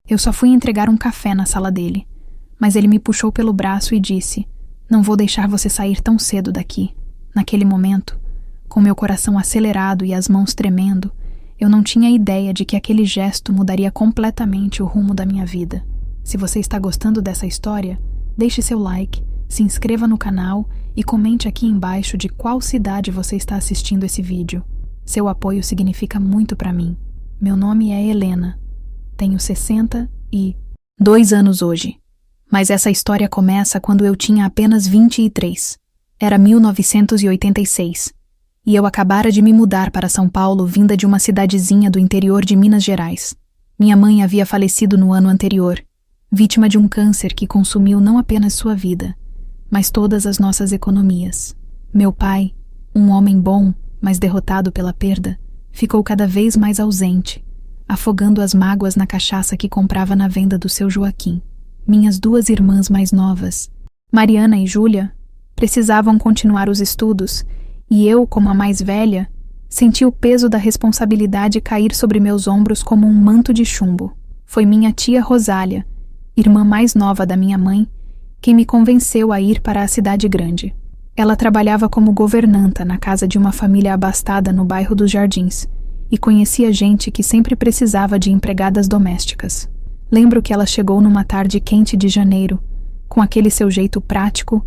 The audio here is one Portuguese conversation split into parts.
Eu só fui entregar um café na sala dele, mas ele me puxou pelo braço e disse: "Não vou deixar você sair tão cedo daqui." Naquele momento, com meu coração acelerado e as mãos tremendo, eu não tinha ideia de que aquele gesto mudaria completamente o rumo da minha vida. Se você está gostando dessa história, deixe seu like, se inscreva no canal e comente aqui embaixo de qual cidade você está assistindo esse vídeo. Seu apoio significa muito para mim. Meu nome é Helena. Tenho 62 anos hoje. Mas essa história começa quando eu tinha apenas 23. Era 1986. E eu acabara de me mudar para São Paulo, vinda de uma cidadezinha do interior de Minas Gerais. Minha mãe havia falecido no ano anterior, vítima de um câncer que consumiu não apenas sua vida, mas todas as nossas economias. Meu pai, um homem bom, mas derrotado pela perda, ficou cada vez mais ausente, afogando as mágoas na cachaça que comprava na venda do seu Joaquim. Minhas duas irmãs mais novas, Mariana e Júlia, precisavam continuar os estudos, e eu, como a mais velha, senti o peso da responsabilidade cair sobre meus ombros como um manto de chumbo. Foi minha tia Rosália, irmã mais nova da minha mãe, quem me convenceu a ir para a cidade grande. Ela trabalhava como governanta na casa de uma família abastada no bairro dos Jardins e conhecia gente que sempre precisava de empregadas domésticas. Lembro que ela chegou numa tarde quente de janeiro, com aquele seu jeito prático,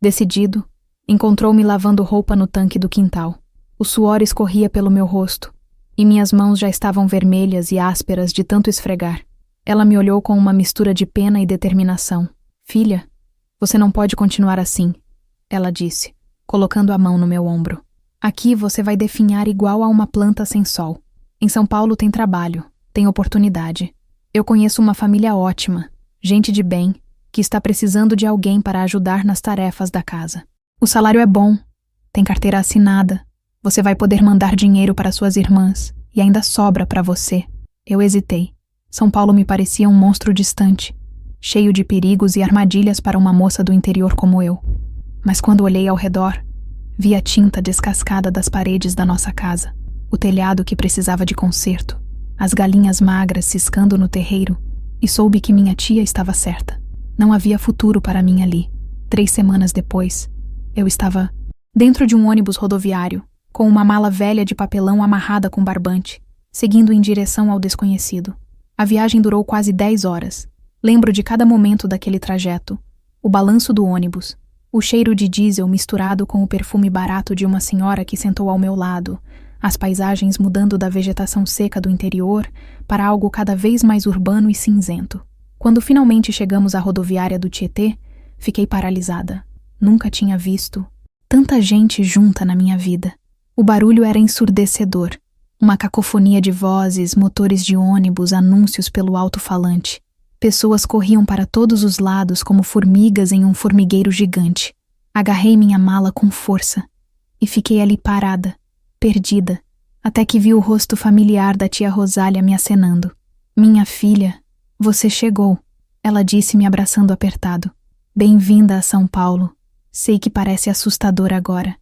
decidido. Encontrou-me lavando roupa no tanque do quintal. O suor escorria pelo meu rosto, e minhas mãos já estavam vermelhas e ásperas de tanto esfregar. Ela me olhou com uma mistura de pena e determinação. "Filha, você não pode continuar assim", ela disse, colocando a mão no meu ombro. "Aqui você vai definhar igual a uma planta sem sol. Em São Paulo tem trabalho, tem oportunidade. Eu conheço uma família ótima, gente de bem, que está precisando de alguém para ajudar nas tarefas da casa. O salário é bom, tem carteira assinada, você vai poder mandar dinheiro para suas irmãs e ainda sobra para você." Eu hesitei. São Paulo me parecia um monstro distante, cheio de perigos e armadilhas para uma moça do interior como eu. Mas quando olhei ao redor, vi a tinta descascada das paredes da nossa casa, o telhado que precisava de conserto, as galinhas magras ciscando no terreiro, e soube que minha tia estava certa. Não havia futuro para mim ali. 3 semanas depois, eu estava dentro de um ônibus rodoviário, com uma mala velha de papelão amarrada com barbante, seguindo em direção ao desconhecido. A viagem durou quase 10 horas. Lembro de cada momento daquele trajeto, o balanço do ônibus, o cheiro de diesel misturado com o perfume barato de uma senhora que sentou ao meu lado, as paisagens mudando da vegetação seca do interior para algo cada vez mais urbano e cinzento. Quando finalmente chegamos à rodoviária do Tietê, fiquei paralisada. Nunca tinha visto tanta gente junta na minha vida. O barulho era ensurdecedor. Uma cacofonia de vozes, motores de ônibus, anúncios pelo alto-falante. Pessoas corriam para todos os lados como formigas em um formigueiro gigante. Agarrei minha mala com força e fiquei ali parada, perdida, até que vi o rosto familiar da tia Rosália me acenando. "Minha filha, você chegou", ela disse me abraçando apertado. "Bem-vinda a São Paulo. Sei que parece assustador agora,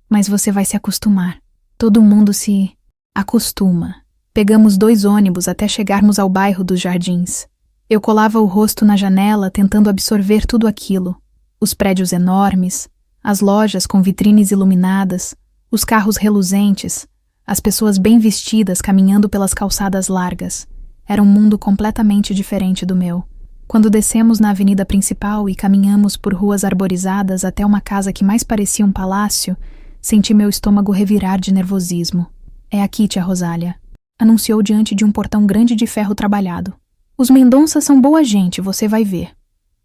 mas você vai se acostumar. Todo mundo se acostuma." Pegamos 2 ônibus até chegarmos ao bairro dos Jardins. Eu colava o rosto na janela tentando absorver tudo aquilo. Os prédios enormes, as lojas com vitrines iluminadas, os carros reluzentes, as pessoas bem vestidas caminhando pelas calçadas largas. Era um mundo completamente diferente do meu. Quando descemos na avenida principal e caminhamos por ruas arborizadas até uma casa que mais parecia um palácio, senti meu estômago revirar de nervosismo. "É aqui, tia Rosália", anunciou diante de um portão grande de ferro trabalhado. "Os Mendonça são boa gente, você vai ver.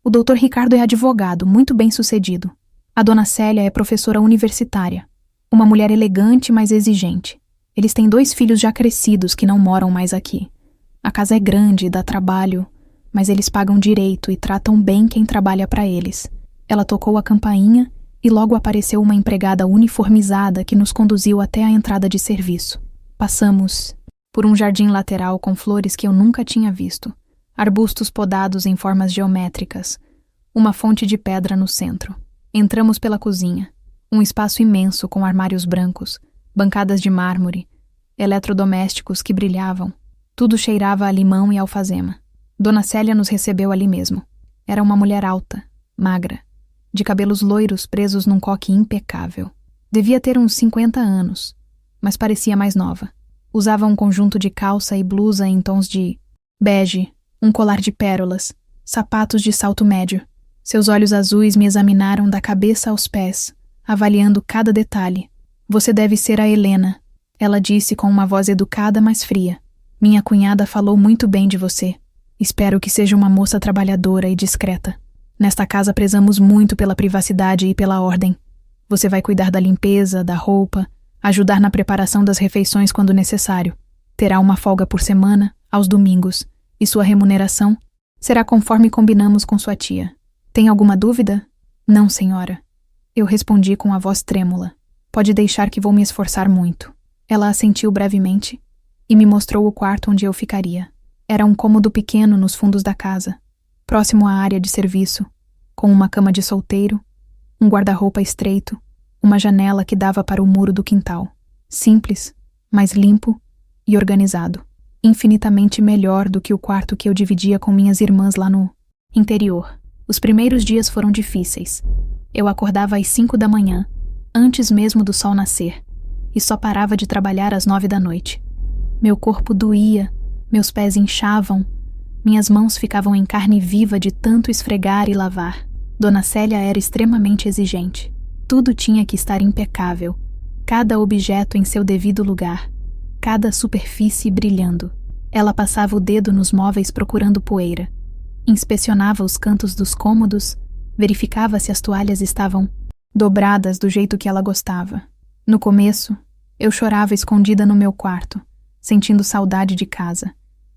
O Dr. Ricardo é advogado, muito bem sucedido. A dona Célia é professora universitária. Uma mulher elegante, mas exigente. Eles têm 2 filhos já crescidos que não moram mais aqui. A casa é grande e dá trabalho, mas eles pagam direito e tratam bem quem trabalha para eles." Ela tocou a campainha e logo apareceu uma empregada uniformizada que nos conduziu até a entrada de serviço. Passamos por um jardim lateral com flores que eu nunca tinha visto, arbustos podados em formas geométricas, uma fonte de pedra no centro. Entramos pela cozinha, um espaço imenso com armários brancos, bancadas de mármore, eletrodomésticos que brilhavam. Tudo cheirava a limão e alfazema. Dona Célia nos recebeu ali mesmo. Era uma mulher alta, magra, de cabelos loiros presos num coque impecável. Devia ter uns 50 anos, mas parecia mais nova. Usava um conjunto de calça e blusa em tons de bege, um colar de pérolas, sapatos de salto médio. Seus olhos azuis me examinaram da cabeça aos pés, avaliando cada detalhe. Você deve ser a Helena, ela disse com uma voz educada, mas fria. Minha cunhada falou muito bem de você. Espero que seja uma moça trabalhadora e discreta. Nesta casa prezamos muito pela privacidade e pela ordem. Você vai cuidar da limpeza, da roupa, ajudar na preparação das refeições quando necessário. Terá uma folga por semana, aos domingos, e sua remuneração será conforme combinamos com sua tia. Tem alguma dúvida? Não, senhora. Eu respondi com a voz trêmula. Pode deixar que vou me esforçar muito. Ela assentiu brevemente e me mostrou o quarto onde eu ficaria. Era um cômodo pequeno nos fundos da casa, próximo à área de serviço, com uma cama de solteiro, um guarda-roupa estreito, uma janela que dava para o muro do quintal. Simples, mas limpo e organizado. Infinitamente melhor do que o quarto que eu dividia com minhas irmãs lá no interior. Os primeiros dias foram difíceis. Eu acordava às 5 da manhã, antes mesmo do sol nascer, e só parava de trabalhar às 9 da noite. Meu corpo doía, meus pés inchavam, minhas mãos ficavam em carne viva de tanto esfregar e lavar. Dona Célia era extremamente exigente. Tudo tinha que estar impecável, cada objeto em seu devido lugar, cada superfície brilhando. Ela passava o dedo nos móveis procurando poeira, inspecionava os cantos dos cômodos, verificava se as toalhas estavam dobradas do jeito que ela gostava. No começo, eu chorava escondida no meu quarto, sentindo saudade de casa,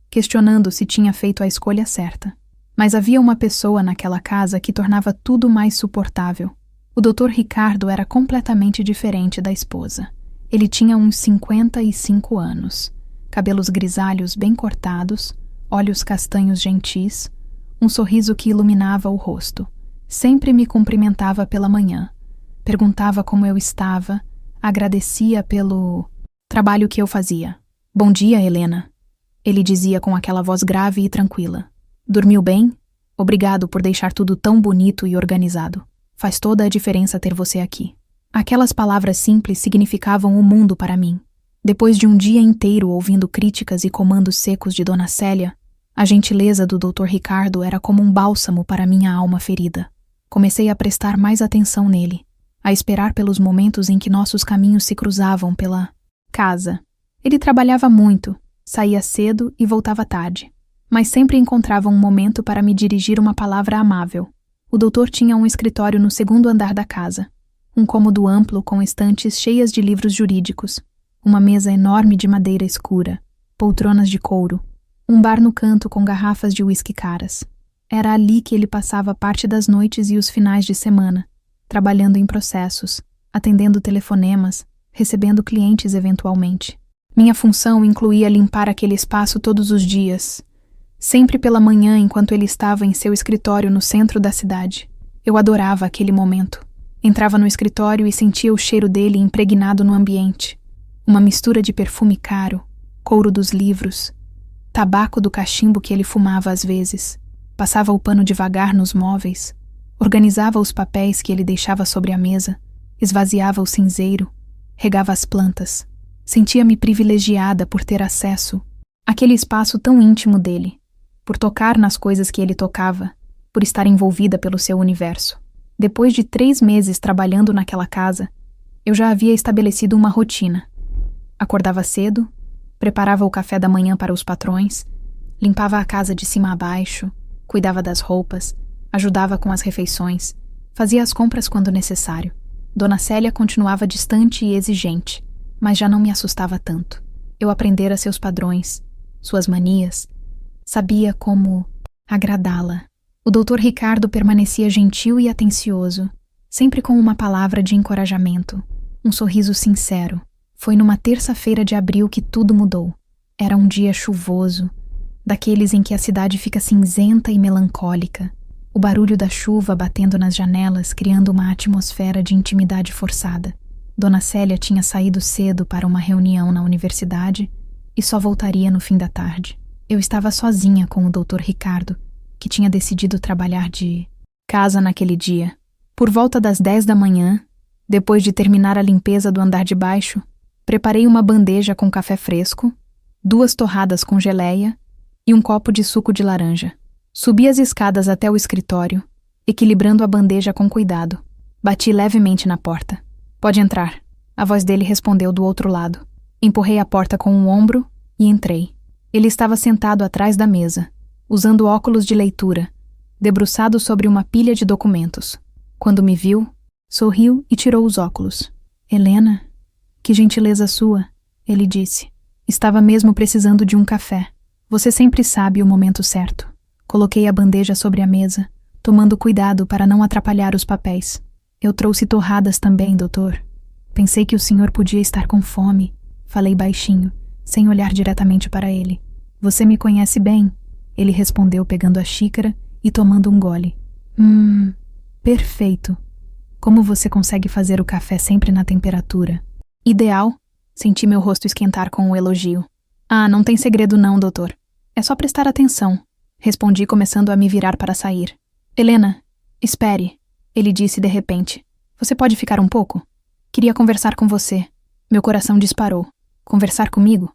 questionando se tinha feito a escolha certa. Mas havia uma pessoa naquela casa que tornava tudo mais suportável. O Dr. Ricardo era completamente diferente da esposa. Ele tinha uns 55 anos, cabelos grisalhos bem cortados, olhos castanhos gentis, um sorriso que iluminava o rosto. Sempre me cumprimentava pela manhã, perguntava como eu estava, agradecia pelo trabalho que eu fazia. Bom dia, Helena, ele dizia com aquela voz grave e tranquila. Dormiu bem? Obrigado por deixar tudo tão bonito e organizado. Faz toda a diferença ter você aqui. Aquelas palavras simples significavam o mundo para mim. Depois de um dia inteiro ouvindo críticas e comandos secos de Dona Célia, a gentileza do Dr. Ricardo era como um bálsamo para minha alma ferida. Comecei a prestar mais atenção nele, a esperar pelos momentos em que nossos caminhos se cruzavam pela casa. Ele trabalhava muito, saía cedo e voltava tarde, mas sempre encontrava um momento para me dirigir uma palavra amável. O doutor tinha um escritório no segundo andar da casa, um cômodo amplo com estantes cheias de livros jurídicos, uma mesa enorme de madeira escura, poltronas de couro, um bar no canto com garrafas de uísque caras. Era ali que ele passava parte das noites e os finais de semana, trabalhando em processos, atendendo telefonemas, recebendo clientes eventualmente. Minha função incluía limpar aquele espaço todos os dias, sempre pela manhã enquanto ele estava em seu escritório no centro da cidade. Eu adorava aquele momento. Entrava no escritório e sentia o cheiro dele impregnado no ambiente. Uma mistura de perfume caro, couro dos livros, tabaco do cachimbo que ele fumava às vezes. Passava o pano devagar nos móveis, organizava os papéis que ele deixava sobre a mesa, esvaziava o cinzeiro, regava as plantas. Sentia-me privilegiada por ter acesso àquele espaço tão íntimo dele, por tocar nas coisas que ele tocava, por estar envolvida pelo seu universo. Depois de 3 meses trabalhando naquela casa, eu já havia estabelecido uma rotina. Acordava cedo, preparava o café da manhã para os patrões, limpava a casa de cima a baixo, cuidava das roupas, ajudava com as refeições, fazia as compras quando necessário. Dona Célia continuava distante e exigente, mas já não me assustava tanto. Eu aprendera seus padrões, suas manias, sabia como agradá-la. O Dr. Ricardo permanecia gentil e atencioso, sempre com uma palavra de encorajamento, um sorriso sincero. Foi numa terça-feira de abril que tudo mudou. Era um dia chuvoso, daqueles em que a cidade fica cinzenta e melancólica, o barulho da chuva batendo nas janelas criando uma atmosfera de intimidade forçada. Dona Célia tinha saído cedo para uma reunião na universidade e só voltaria no fim da tarde. Eu estava sozinha com o Dr. Ricardo, que tinha decidido trabalhar de casa naquele dia. Por volta das 10 da manhã, depois de terminar a limpeza do andar de baixo, preparei uma bandeja com café fresco, 2 torradas com geleia e um copo de suco de laranja. Subi as escadas até o escritório, equilibrando a bandeja com cuidado. Bati levemente na porta. "Pode entrar." A voz dele respondeu do outro lado. Empurrei a porta com um ombro e entrei. Ele estava sentado atrás da mesa, usando óculos de leitura, debruçado sobre uma pilha de documentos. Quando me viu, sorriu e tirou os óculos. "Helena, que gentileza sua", ele disse. "Estava mesmo precisando de um café. Você sempre sabe o momento certo." Coloquei a bandeja sobre a mesa, tomando cuidado para não atrapalhar os papéis. "Eu trouxe torradas também, doutor. Pensei que o senhor podia estar com fome." Falei baixinho, sem olhar diretamente para ele. "Você me conhece bem", ele respondeu pegando a xícara e tomando um gole. Perfeito. Como você consegue fazer o café sempre na temperatura?" "Ideal." Senti meu rosto esquentar com o elogio. "Ah, não tem segredo não, doutor. É só prestar atenção." Respondi, começando a me virar para sair. "Helena, espere", ele disse de repente. "Você pode ficar um pouco? Queria conversar com você." Meu coração disparou. Conversar comigo?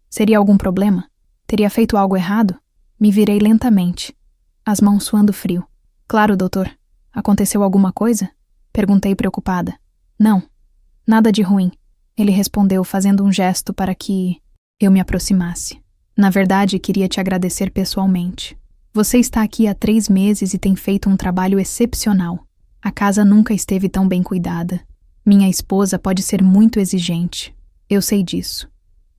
Seria algum problema? Teria feito algo errado? Me virei lentamente, as mãos suando frio. "Claro, doutor. Aconteceu alguma coisa?" Perguntei preocupada. "Não, nada de ruim", ele respondeu fazendo um gesto para que eu me aproximasse. "Na verdade, queria te agradecer pessoalmente. Você está aqui há 3 meses e tem feito um trabalho excepcional. A casa nunca esteve tão bem cuidada. Minha esposa pode ser muito exigente. Eu sei disso.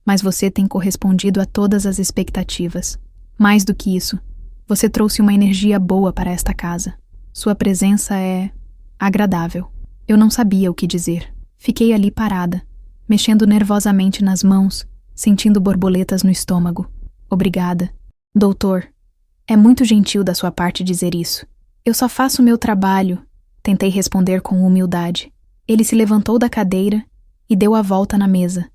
Mas você tem correspondido a todas as expectativas. Mais do que isso, você trouxe uma energia boa para esta casa. Sua presença é agradável." Eu não sabia o que dizer. Fiquei ali parada, mexendo nervosamente nas mãos, sentindo borboletas no estômago. "Obrigada. Doutor, é muito gentil da sua parte dizer isso. Eu só faço o meu trabalho", tentei responder com humildade. Ele se levantou da cadeira e deu a volta na mesa,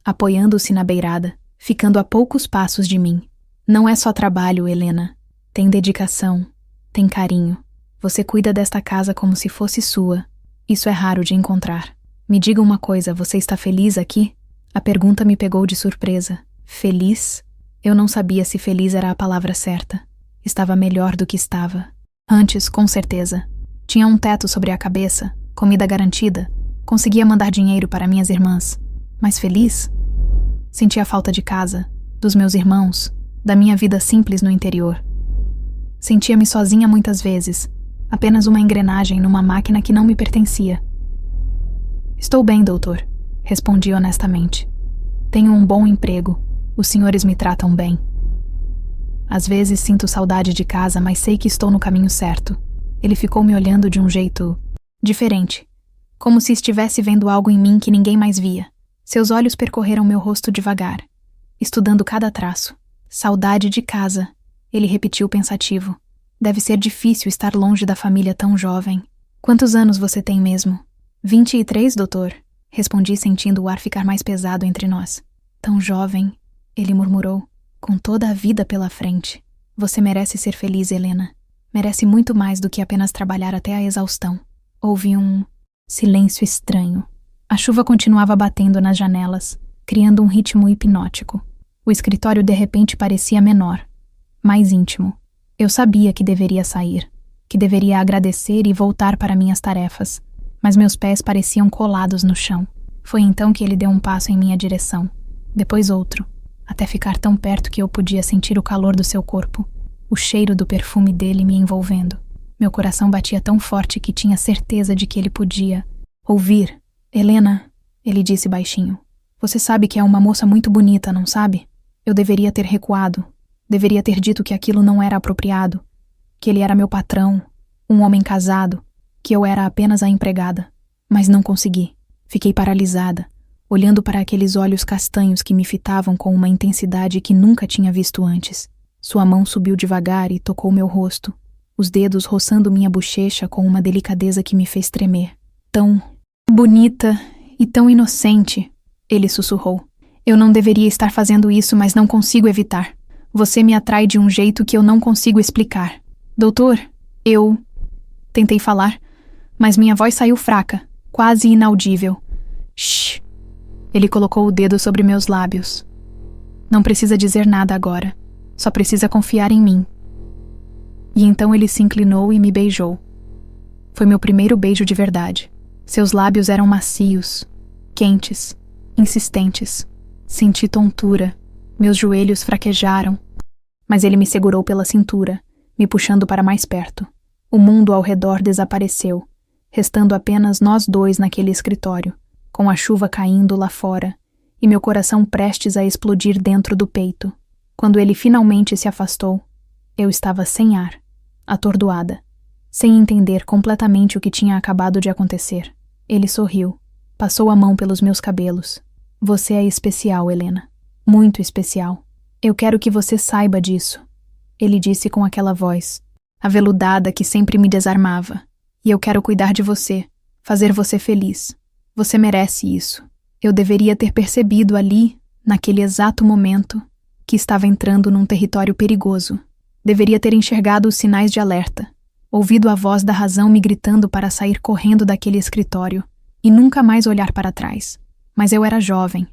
apoiando-se na beirada, ficando a poucos passos de mim. "Não é só trabalho, Helena. Tem dedicação, tem carinho. Você cuida desta casa como se fosse sua. Isso é raro de encontrar. Me diga uma coisa, você está feliz aqui?" A pergunta me pegou de surpresa. Feliz? Eu não sabia se feliz era a palavra certa. Estava melhor do que estava. Antes, com certeza. Tinha um teto sobre a cabeça, comida garantida, conseguia mandar dinheiro para minhas irmãs. Mas feliz? Sentia falta de casa, dos meus irmãos, da minha vida simples no interior. Sentia-me sozinha muitas vezes, apenas uma engrenagem numa máquina que não me pertencia. "Estou bem, doutor", respondi honestamente. "Tenho um bom emprego. Os senhores me tratam bem. Às vezes sinto saudade de casa, mas sei que estou no caminho certo." Ele ficou me olhando de um jeito diferente, como se estivesse vendo algo em mim que ninguém mais via. Seus olhos percorreram meu rosto devagar, estudando cada traço. "Saudade de casa", ele repetiu pensativo. "Deve ser difícil estar longe da família tão jovem." "Quantos anos você tem mesmo?" 23, doutor", respondi sentindo o ar ficar mais pesado entre nós. "Tão jovem", ele murmurou, "com toda a vida pela frente. Você merece ser feliz, Helena. Merece muito mais do que apenas trabalhar até a exaustão." Houve um silêncio estranho. A chuva continuava batendo nas janelas, criando um ritmo hipnótico. O escritório de repente parecia menor, mais íntimo. Eu sabia que deveria sair, que deveria agradecer e voltar para minhas tarefas, mas meus pés pareciam colados no chão. Foi então que ele deu um passo em minha direção, depois outro, até ficar tão perto que eu podia sentir o calor do seu corpo, o cheiro do perfume dele me envolvendo. Meu coração batia tão forte que tinha certeza de que ele podia ouvir. "Helena", ele disse baixinho, "você sabe que é uma moça muito bonita, não sabe? Eu deveria ter recuado, deveria ter dito que aquilo não era apropriado, que ele era meu patrão, um homem casado, que eu era apenas a empregada. Mas não consegui. Fiquei paralisada, olhando para aqueles olhos castanhos que me fitavam com uma intensidade que nunca tinha visto antes. Sua mão subiu devagar e tocou meu rosto, os dedos roçando minha bochecha com uma delicadeza que me fez tremer. "Tão bonita e tão inocente", ele sussurrou. "Eu não deveria estar fazendo isso, mas não consigo evitar. Você me atrai de um jeito que eu não consigo explicar. Doutor, eu... Tentei falar, mas minha voz saiu fraca, quase inaudível. Shh! Ele colocou o dedo sobre meus lábios. Não precisa dizer nada agora. Só precisa confiar em mim. E então ele se inclinou e me beijou. Foi meu primeiro beijo de verdade. Seus lábios eram macios, quentes, insistentes. Senti tontura. Meus joelhos fraquejaram. Mas ele me segurou pela cintura, me puxando para mais perto. O mundo ao redor desapareceu, restando apenas nós dois naquele escritório, com a chuva caindo lá fora, e meu coração prestes a explodir dentro do peito. Quando ele finalmente se afastou, eu estava sem ar, atordoada, sem entender completamente o que tinha acabado de acontecer. Ele sorriu, passou a mão pelos meus cabelos. Você é especial, Helena. Muito especial. Eu quero que você saiba disso, ele disse com aquela voz, aveludada que sempre me desarmava. E eu quero cuidar de você, fazer você feliz. Você merece isso. Eu deveria ter percebido ali, naquele exato momento, que estava entrando num território perigoso. Deveria ter enxergado os sinais de alerta, ouvido a voz da razão me gritando para sair correndo daquele escritório e nunca mais olhar para trás. Mas eu era jovem,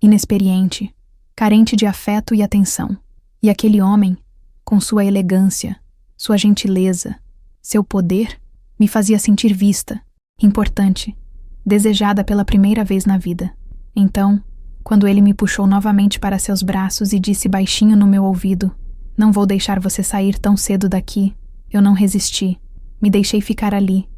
inexperiente, carente de afeto e atenção. E aquele homem, com sua elegância, sua gentileza, seu poder, me fazia sentir vista, importante, desejada pela primeira vez na vida. Então, quando ele me puxou novamente para seus braços e disse baixinho no meu ouvido, "Não vou deixar você sair tão cedo daqui", eu não resisti. Me deixei ficar ali,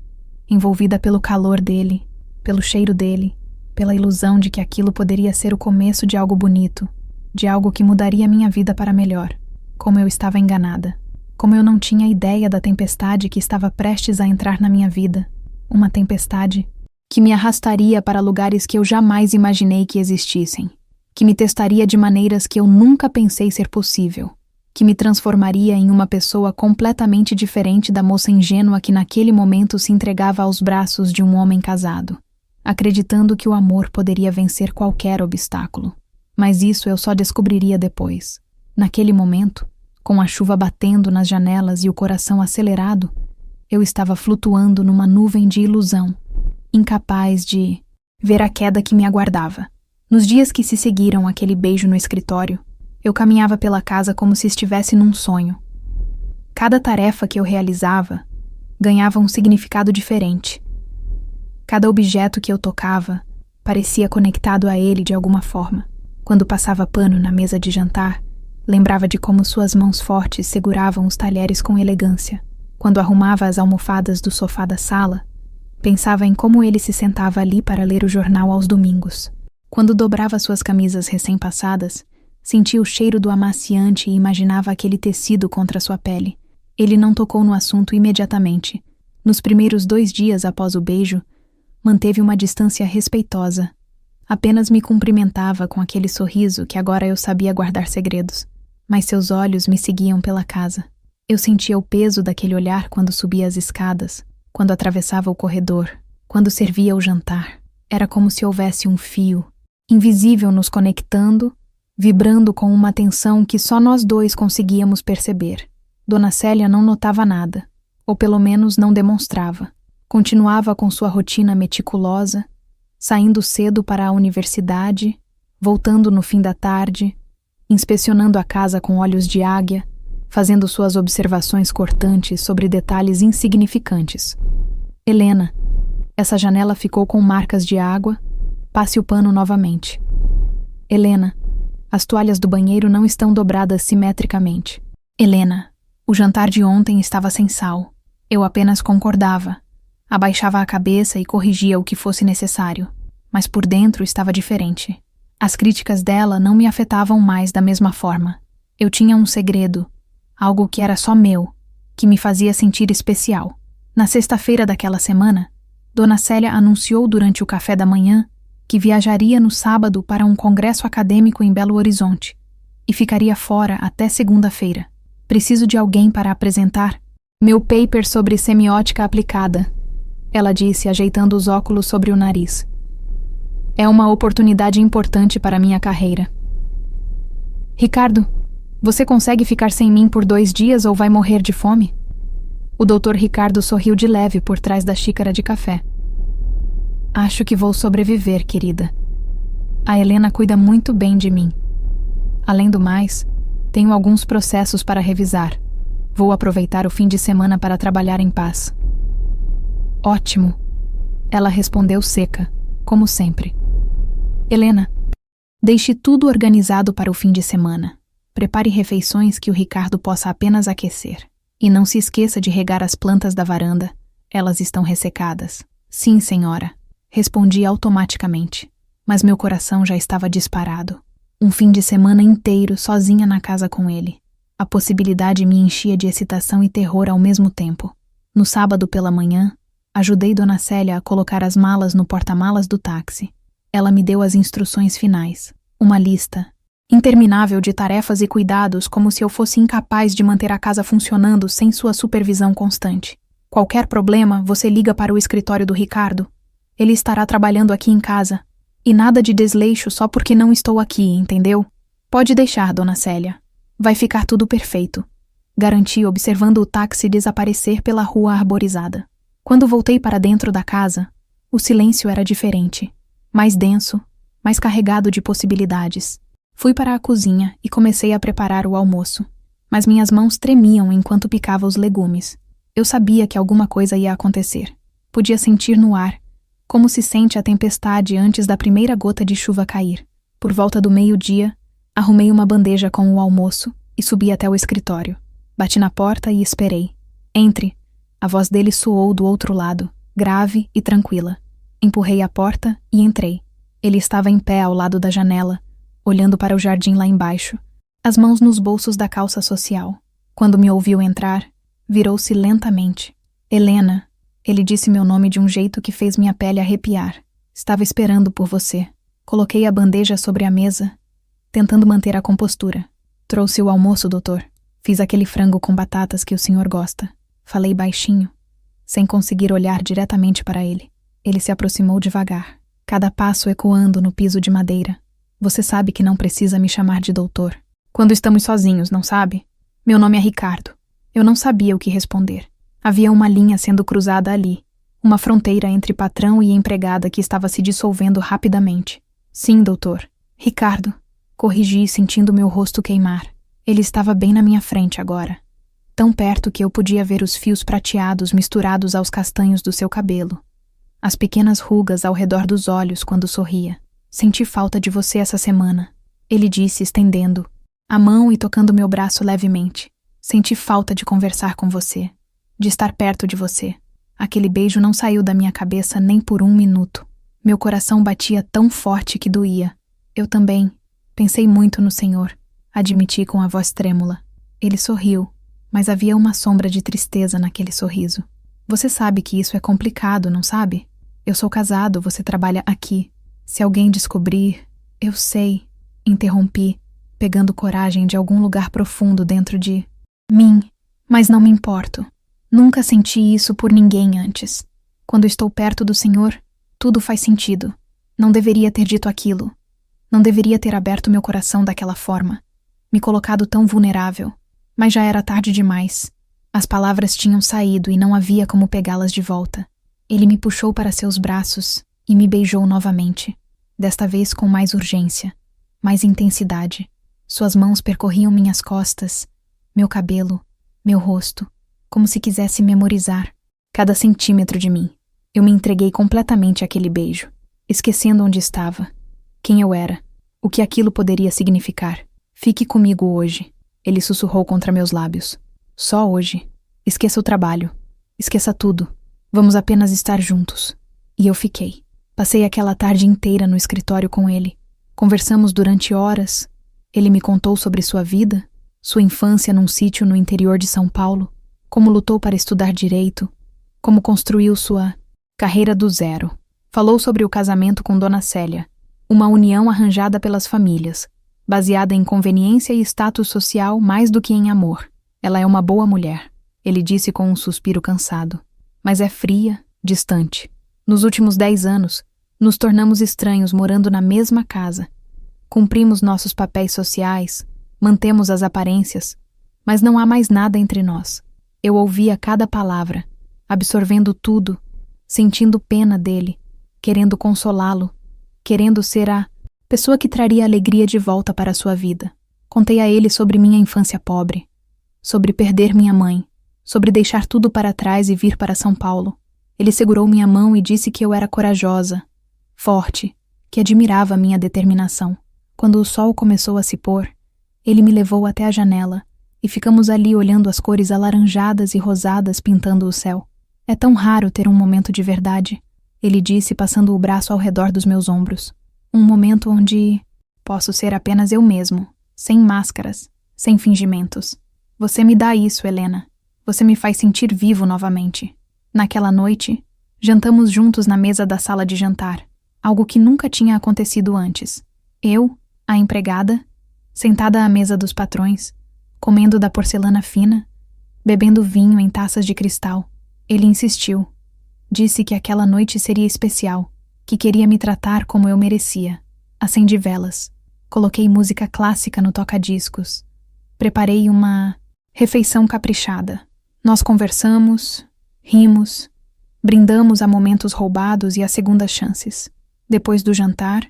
envolvida pelo calor dele, pelo cheiro dele, pela ilusão de que aquilo poderia ser o começo de algo bonito, de algo que mudaria minha vida para melhor. Como eu estava enganada. Como eu não tinha ideia da tempestade que estava prestes a entrar na minha vida. Uma tempestade que me arrastaria para lugares que eu jamais imaginei que existissem. Que me testaria de maneiras que eu nunca pensei ser possível. Que me transformaria em uma pessoa completamente diferente da moça ingênua que naquele momento se entregava aos braços de um homem casado, acreditando que o amor poderia vencer qualquer obstáculo. Mas isso eu só descobriria depois. Naquele momento, com a chuva batendo nas janelas e o coração acelerado, eu estava flutuando numa nuvem de ilusão, incapaz de ver a queda que me aguardava. Nos dias que se seguiram aquele beijo no escritório, eu caminhava pela casa como se estivesse num sonho. Cada tarefa que eu realizava ganhava um significado diferente. Cada objeto que eu tocava parecia conectado a ele de alguma forma. Quando passava pano na mesa de jantar, lembrava de como suas mãos fortes seguravam os talheres com elegância. Quando arrumava as almofadas do sofá da sala, pensava em como ele se sentava ali para ler o jornal aos domingos. Quando dobrava suas camisas recém-passadas, sentia o cheiro do amaciante e imaginava aquele tecido contra sua pele. Ele não tocou no assunto imediatamente. Nos primeiros 2 dias após o beijo, manteve uma distância respeitosa. Apenas me cumprimentava com aquele sorriso que agora eu sabia guardar segredos. Mas seus olhos me seguiam pela casa. Eu sentia o peso daquele olhar quando subia as escadas, quando atravessava o corredor, quando servia o jantar. Era como se houvesse um fio, invisível nos conectando, vibrando com uma tensão que só nós dois conseguíamos perceber. Dona Célia não notava nada, ou pelo menos não demonstrava. Continuava com sua rotina meticulosa, saindo cedo para a universidade, voltando no fim da tarde, inspecionando a casa com olhos de águia, fazendo suas observações cortantes sobre detalhes insignificantes. Helena, essa janela ficou com marcas de água, passe o pano novamente. Helena, as toalhas do banheiro não estão dobradas simetricamente. Helena, o jantar de ontem estava sem sal. Eu apenas concordava. Abaixava a cabeça e corrigia o que fosse necessário. Mas por dentro estava diferente. As críticas dela não me afetavam mais da mesma forma. Eu tinha um segredo, algo que era só meu, que me fazia sentir especial. Na sexta-feira daquela semana, Dona Célia anunciou durante o café da manhã que viajaria no sábado para um congresso acadêmico em Belo Horizonte e ficaria fora até segunda-feira. Preciso de alguém para apresentar meu paper sobre semiótica aplicada, ela disse, ajeitando os óculos sobre o nariz. É uma oportunidade importante para minha carreira. Ricardo, Você consegue ficar sem mim por 2 dias ou vai morrer de fome? O Dr. Ricardo sorriu de leve por trás da xícara de café. Acho que vou sobreviver, querida. A Helena cuida muito bem de mim. Além do mais, tenho alguns processos para revisar. Vou aproveitar o fim de semana para trabalhar em paz. Ótimo. Ela respondeu seca, como sempre. Helena, deixe tudo organizado para o fim de semana. Prepare refeições que o Ricardo possa apenas aquecer. E não se esqueça de regar as plantas da varanda. Elas estão ressecadas. Sim, senhora. Respondi automaticamente. Mas meu coração já estava disparado. Um fim de semana inteiro sozinha na casa com ele. A possibilidade me enchia de excitação e terror ao mesmo tempo. No sábado pela manhã, ajudei Dona Célia a colocar as malas no porta-malas do táxi. Ela me deu as instruções finais. Uma lista interminável de tarefas e cuidados, como se eu fosse incapaz de manter a casa funcionando sem sua supervisão constante. Qualquer problema, você liga para o escritório do Ricardo. Ele estará trabalhando aqui em casa. E nada de desleixo só porque não estou aqui, entendeu? Pode deixar, Dona Célia. Vai ficar tudo perfeito. Garanti, observando o táxi desaparecer pela rua arborizada. Quando voltei para dentro da casa, o silêncio era diferente. Mais denso, mais carregado de possibilidades. Fui para a cozinha e comecei a preparar o almoço, mas minhas mãos tremiam enquanto picava os legumes. Eu sabia que alguma coisa ia acontecer. Podia sentir no ar, como se sente a tempestade antes da primeira gota de chuva cair. Por volta do meio-dia, arrumei uma bandeja com o almoço e subi até o escritório. Bati na porta e esperei. Entre. A voz dele soou do outro lado, grave e tranquila. Empurrei a porta e entrei. Ele estava em pé ao lado da janela, olhando para o jardim lá embaixo, as mãos nos bolsos da calça social. Quando me ouviu entrar, virou-se lentamente. Helena, ele disse meu nome de um jeito que fez minha pele arrepiar. Estava esperando por você. Coloquei a bandeja sobre a mesa, tentando manter a compostura. Trouxe o almoço, doutor. Fiz aquele frango com batatas que o senhor gosta. Falei baixinho, sem conseguir olhar diretamente para ele. Ele se aproximou devagar, cada passo ecoando no piso de madeira. Você sabe que não precisa me chamar de doutor. Quando estamos sozinhos, não sabe? Meu nome é Ricardo. Eu não sabia o que responder. Havia uma linha sendo cruzada ali. Uma fronteira entre patrão e empregada que estava se dissolvendo rapidamente. Sim, doutor. Ricardo. Corrigi, sentindo meu rosto queimar. Ele estava bem na minha frente agora. Tão perto que eu podia ver os fios prateados misturados aos castanhos do seu cabelo. As pequenas rugas ao redor dos olhos quando sorria. Senti falta de você essa semana, ele disse, estendendo a mão e tocando meu braço levemente. Senti falta de conversar com você, de estar perto de você. Aquele beijo não saiu da minha cabeça nem por 1 minuto. Meu coração batia tão forte que doía. Eu também. Pensei muito no Senhor, admiti com a voz trêmula. Ele sorriu, mas havia uma sombra de tristeza naquele sorriso. Você sabe que isso é complicado, não sabe? Eu sou casado, você trabalha aqui. Se alguém descobrir... Eu sei, interrompi, pegando coragem de algum lugar profundo dentro de mim, mas não me importo. Nunca senti isso por ninguém antes. Quando estou perto do Senhor, tudo faz sentido. Não deveria ter dito aquilo. Não deveria ter aberto meu coração daquela forma, me colocado tão vulnerável. Mas já era tarde demais. As palavras tinham saído e não havia como pegá-las de volta. Ele me puxou para seus braços e me beijou novamente. Desta vez com mais urgência, mais intensidade. Suas mãos percorriam minhas costas, meu cabelo, meu rosto, como se quisesse memorizar cada centímetro de mim. Eu me entreguei completamente àquele beijo, esquecendo onde estava, quem eu era, o que aquilo poderia significar. Fique comigo hoje, ele sussurrou contra meus lábios. Só hoje. Esqueça o trabalho. Esqueça tudo. Vamos apenas estar juntos. E eu fiquei. Passei aquela tarde inteira no escritório com ele. Conversamos durante horas. Ele me contou sobre sua vida, sua infância num sítio no interior de São Paulo, como lutou para estudar direito, como construiu sua carreira do zero. Falou sobre o casamento com Dona Célia, uma união arranjada pelas famílias, baseada em conveniência e status social mais do que em amor. Ela é uma boa mulher, ele disse com um suspiro cansado, mas é fria, distante. Nos últimos 10 anos, nos tornamos estranhos morando na mesma casa. Cumprimos nossos papéis sociais, Mantemos as aparências, mas não há mais nada entre nós. Eu ouvia cada palavra, absorvendo tudo, sentindo pena dele, querendo consolá-lo, querendo ser a pessoa que traria alegria de volta para a sua vida. Contei a ele sobre minha infância pobre, sobre perder minha mãe, sobre deixar tudo para trás e vir para São Paulo. Ele segurou minha mão e disse que eu era corajosa, forte, que admirava minha determinação. Quando o sol começou a se pôr, ele me levou até a janela e ficamos ali olhando as cores alaranjadas e rosadas pintando o céu. É tão raro ter um momento de verdade, ele disse passando o braço ao redor dos meus ombros. Um momento onde posso ser apenas eu mesmo, sem máscaras, sem fingimentos. Você me dá isso, Helena. Você me faz sentir vivo novamente. Naquela noite, jantamos juntos na mesa da sala de jantar, algo que nunca tinha acontecido antes. Eu, a empregada, sentada à mesa dos patrões, comendo da porcelana fina, bebendo vinho em taças de cristal. Ele insistiu. Disse que aquela noite seria especial, que queria me tratar como eu merecia. Acendi velas. Coloquei música clássica no toca-discos. Preparei uma refeição caprichada. Nós conversamos, rimos, brindamos a momentos roubados e a segundas chances. Depois do jantar,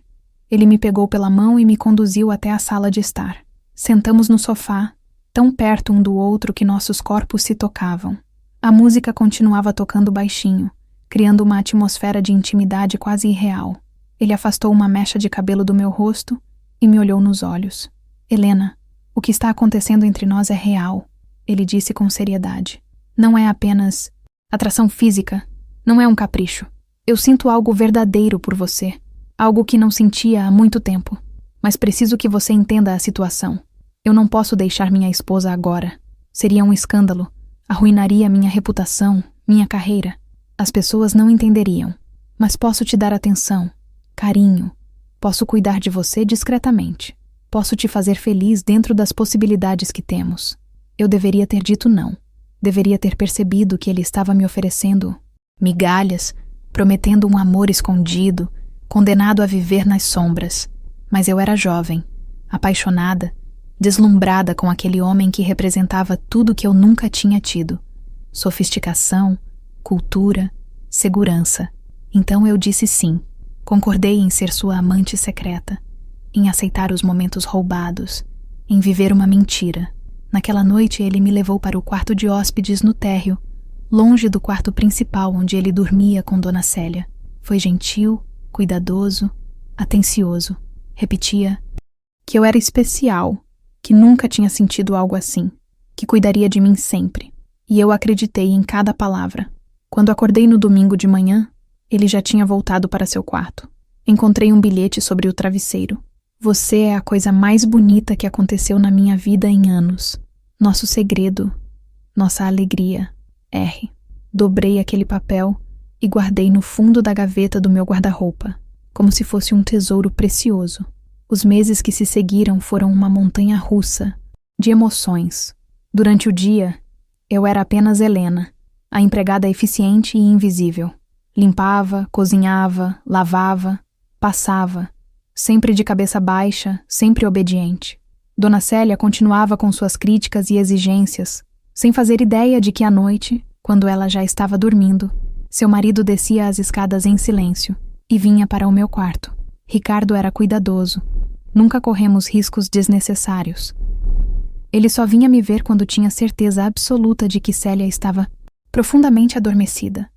ele me pegou pela mão e me conduziu até a sala de estar. Sentamos no sofá, tão perto um do outro que nossos corpos se tocavam. A música continuava tocando baixinho, criando uma atmosfera de intimidade quase irreal. Ele afastou uma mecha de cabelo do meu rosto e me olhou nos olhos. Helena, o que está acontecendo entre nós é real, ele disse com seriedade. Não é apenas atração física, não é um capricho. Eu sinto algo verdadeiro por você, algo que não sentia há muito tempo. Mas preciso que você entenda a situação. Eu não posso deixar minha esposa agora. Seria um escândalo. Arruinaria minha reputação, minha carreira. As pessoas não entenderiam. Mas posso te dar atenção, carinho. Posso cuidar de você discretamente. Posso te fazer feliz dentro das possibilidades que temos. Eu deveria ter dito não. Deveria ter percebido que ele estava me oferecendo migalhas, prometendo um amor escondido, condenado a viver nas sombras. Mas eu era jovem, apaixonada, deslumbrada com aquele homem que representava tudo que eu nunca tinha tido. Sofisticação, cultura, segurança. Então eu disse sim. Concordei em ser sua amante secreta, em aceitar os momentos roubados, em viver uma mentira. Naquela noite ele me levou para o quarto de hóspedes no térreo, longe do quarto principal onde ele dormia com Dona Célia. Foi gentil, cuidadoso, atencioso. Repetia que eu era especial, que nunca tinha sentido algo assim, que cuidaria de mim sempre. E eu acreditei em cada palavra. Quando acordei no domingo de manhã, ele já tinha voltado para seu quarto. Encontrei um bilhete sobre o travesseiro. Você é a coisa mais bonita que aconteceu na minha vida em anos. Nosso segredo, nossa alegria. R. Dobrei aquele papel e guardei no fundo da gaveta do meu guarda-roupa, como se fosse um tesouro precioso. Os meses que se seguiram foram uma montanha russa de emoções. Durante o dia, eu era apenas Helena, a empregada eficiente e invisível. Limpava, cozinhava, lavava, passava, sempre de cabeça baixa, sempre obediente. Dona Célia continuava com suas críticas e exigências, sem fazer ideia de que à noite, quando ela já estava dormindo, seu marido descia as escadas em silêncio e vinha para o meu quarto. Ricardo era cuidadoso. Nunca corremos riscos desnecessários. Ele só vinha me ver quando tinha certeza absoluta de que Célia estava profundamente adormecida.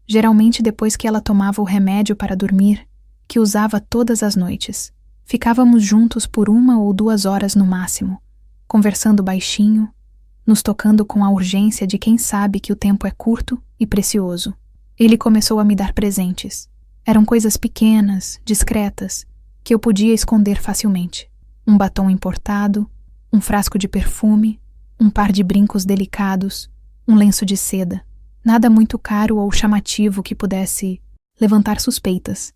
Geralmente depois que ela tomava o remédio para dormir, que usava todas as noites. Ficávamos juntos por 1 ou 2 horas no máximo, conversando baixinho, nos tocando com a urgência de quem sabe que o tempo é curto e precioso. Ele começou a me dar presentes. Eram coisas pequenas, discretas, que eu podia esconder facilmente. Um batom importado, um frasco de perfume, um par de brincos delicados, um lenço de seda. Nada muito caro ou chamativo que pudesse levantar suspeitas,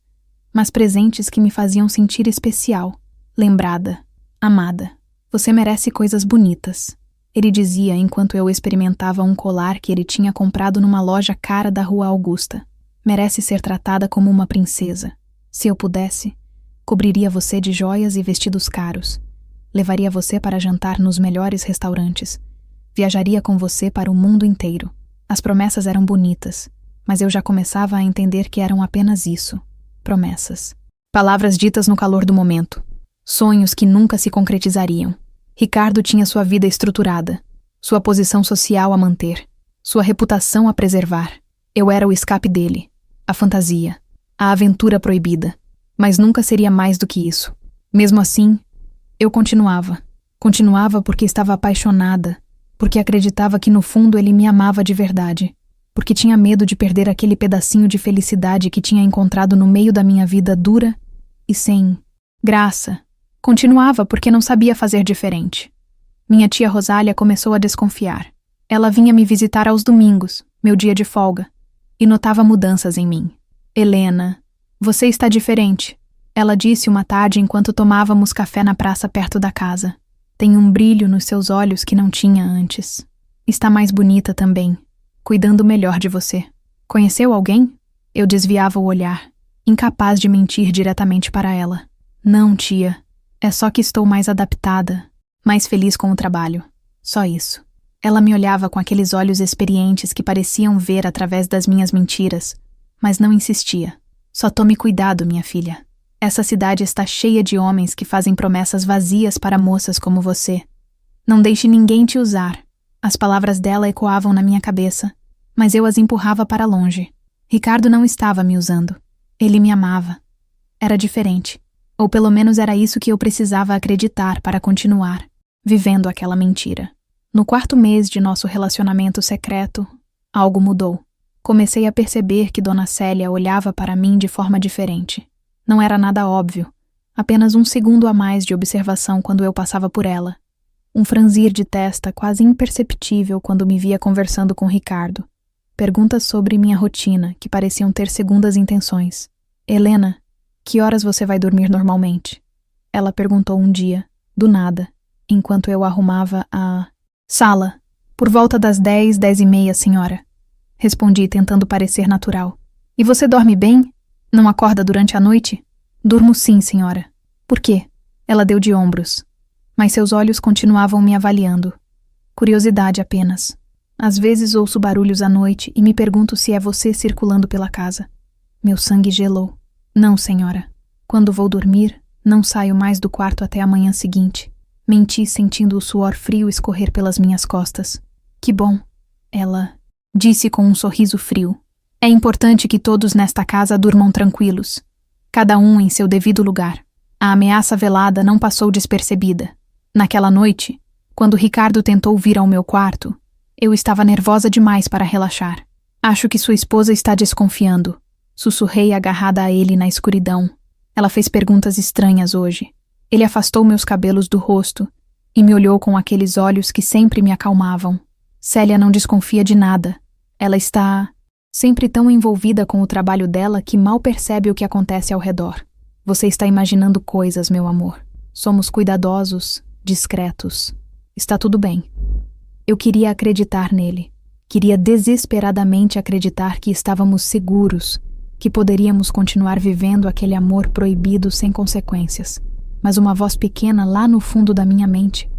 mas presentes que me faziam sentir especial, lembrada, amada. Você merece coisas bonitas, ele dizia enquanto eu experimentava um colar que ele tinha comprado numa loja cara da Rua Augusta. Merece ser tratada como uma princesa. Se eu pudesse, cobriria você de joias e vestidos caros. Levaria você para jantar nos melhores restaurantes. Viajaria com você para o mundo inteiro. As promessas eram bonitas, mas eu já começava a entender que eram apenas isso. Promessas. Palavras ditas no calor do momento. Sonhos que nunca se concretizariam. Ricardo tinha sua vida estruturada, sua posição social a manter, sua reputação a preservar. Eu era o escape dele, a fantasia, a aventura proibida. Mas nunca seria mais do que isso. Mesmo assim, eu continuava. Continuava porque estava apaixonada, porque acreditava que no fundo ele me amava de verdade, porque tinha medo de perder aquele pedacinho de felicidade que tinha encontrado no meio da minha vida dura e sem graça. Continuava porque não sabia fazer diferente. Minha tia Rosália começou a desconfiar. Ela vinha me visitar aos domingos, meu dia de folga, e notava mudanças em mim. Helena, você está diferente, ela disse uma tarde enquanto tomávamos café na praça perto da casa. Tem um brilho nos seus olhos que não tinha antes. Está mais bonita também, cuidando melhor de você. Conheceu alguém? Eu desviava o olhar, incapaz de mentir diretamente para ela. Não, tia. É só que estou mais adaptada, mais feliz com o trabalho. Só isso. Ela me olhava com aqueles olhos experientes que pareciam ver através das minhas mentiras, mas não insistia. Só tome cuidado, minha filha. Essa cidade está cheia de homens que fazem promessas vazias para moças como você. Não deixe ninguém te usar. As palavras dela ecoavam na minha cabeça, mas eu as empurrava para longe. Ricardo não estava me usando. Ele me amava. Era diferente. Ou pelo menos era isso que eu precisava acreditar para continuar, vivendo aquela mentira. No 4º mês de nosso relacionamento secreto, algo mudou. Comecei a perceber que Dona Célia olhava para mim de forma diferente. Não era nada óbvio, apenas um segundo a mais de observação quando eu passava por ela. Um franzir de testa quase imperceptível quando me via conversando com Ricardo. Perguntas sobre minha rotina, que pareciam ter segundas intenções. Helena, que horas você vai dormir normalmente? Ela perguntou um dia, do nada, enquanto eu arrumava a sala. Por volta das 10, 10:30, senhora. Respondi, tentando parecer natural. E você dorme bem? Não acorda durante a noite? Durmo sim, senhora. Por quê? Ela deu de ombros. Mas seus olhos continuavam me avaliando. Curiosidade apenas. Às vezes ouço barulhos à noite e me pergunto se é você circulando pela casa. Meu sangue gelou. Não, senhora. Quando vou dormir, não saio mais do quarto até a manhã seguinte. Menti, sentindo o suor frio escorrer pelas minhas costas. Que bom. Ela disse com um sorriso frio. É importante que todos nesta casa durmam tranquilos. Cada um em seu devido lugar. A ameaça velada não passou despercebida. Naquela noite, quando Ricardo tentou vir ao meu quarto, eu estava nervosa demais para relaxar. Acho que sua esposa está desconfiando. Sussurrei agarrada a ele na escuridão. Ela fez perguntas estranhas hoje. Ele afastou meus cabelos do rosto e me olhou com aqueles olhos que sempre me acalmavam. Célia não desconfia de nada. Ela está sempre tão envolvida com o trabalho dela que mal percebe o que acontece ao redor. Você está imaginando coisas, meu amor. Somos cuidadosos, discretos. Está tudo bem. Eu queria acreditar nele. Queria desesperadamente acreditar que estávamos seguros, que poderíamos continuar vivendo aquele amor proibido sem consequências. Mas uma voz pequena lá no fundo da minha mente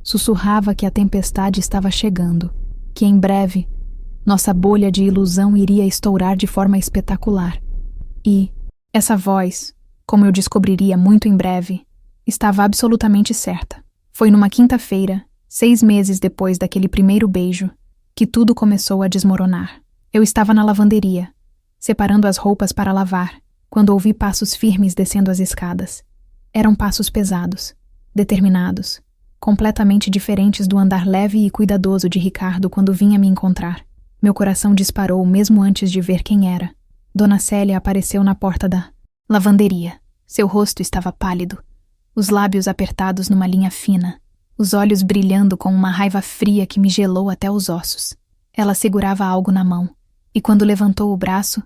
sussurrava que a tempestade estava chegando, que em breve nossa bolha de ilusão iria estourar de forma espetacular. E essa voz, como eu descobriria muito em breve, estava absolutamente certa. Foi numa quinta-feira, 6 meses depois daquele primeiro beijo, que tudo começou a desmoronar. Eu estava na lavanderia, separando as roupas para lavar, quando ouvi passos firmes descendo as escadas. Eram passos pesados, determinados, completamente diferentes do andar leve e cuidadoso de Ricardo quando vinha me encontrar. Meu coração disparou mesmo antes de ver quem era. Dona Célia apareceu na porta da lavanderia. Seu rosto estava pálido, os lábios apertados numa linha fina, os olhos brilhando com uma raiva fria que me gelou até os ossos. Ela segurava algo na mão, e quando levantou o braço,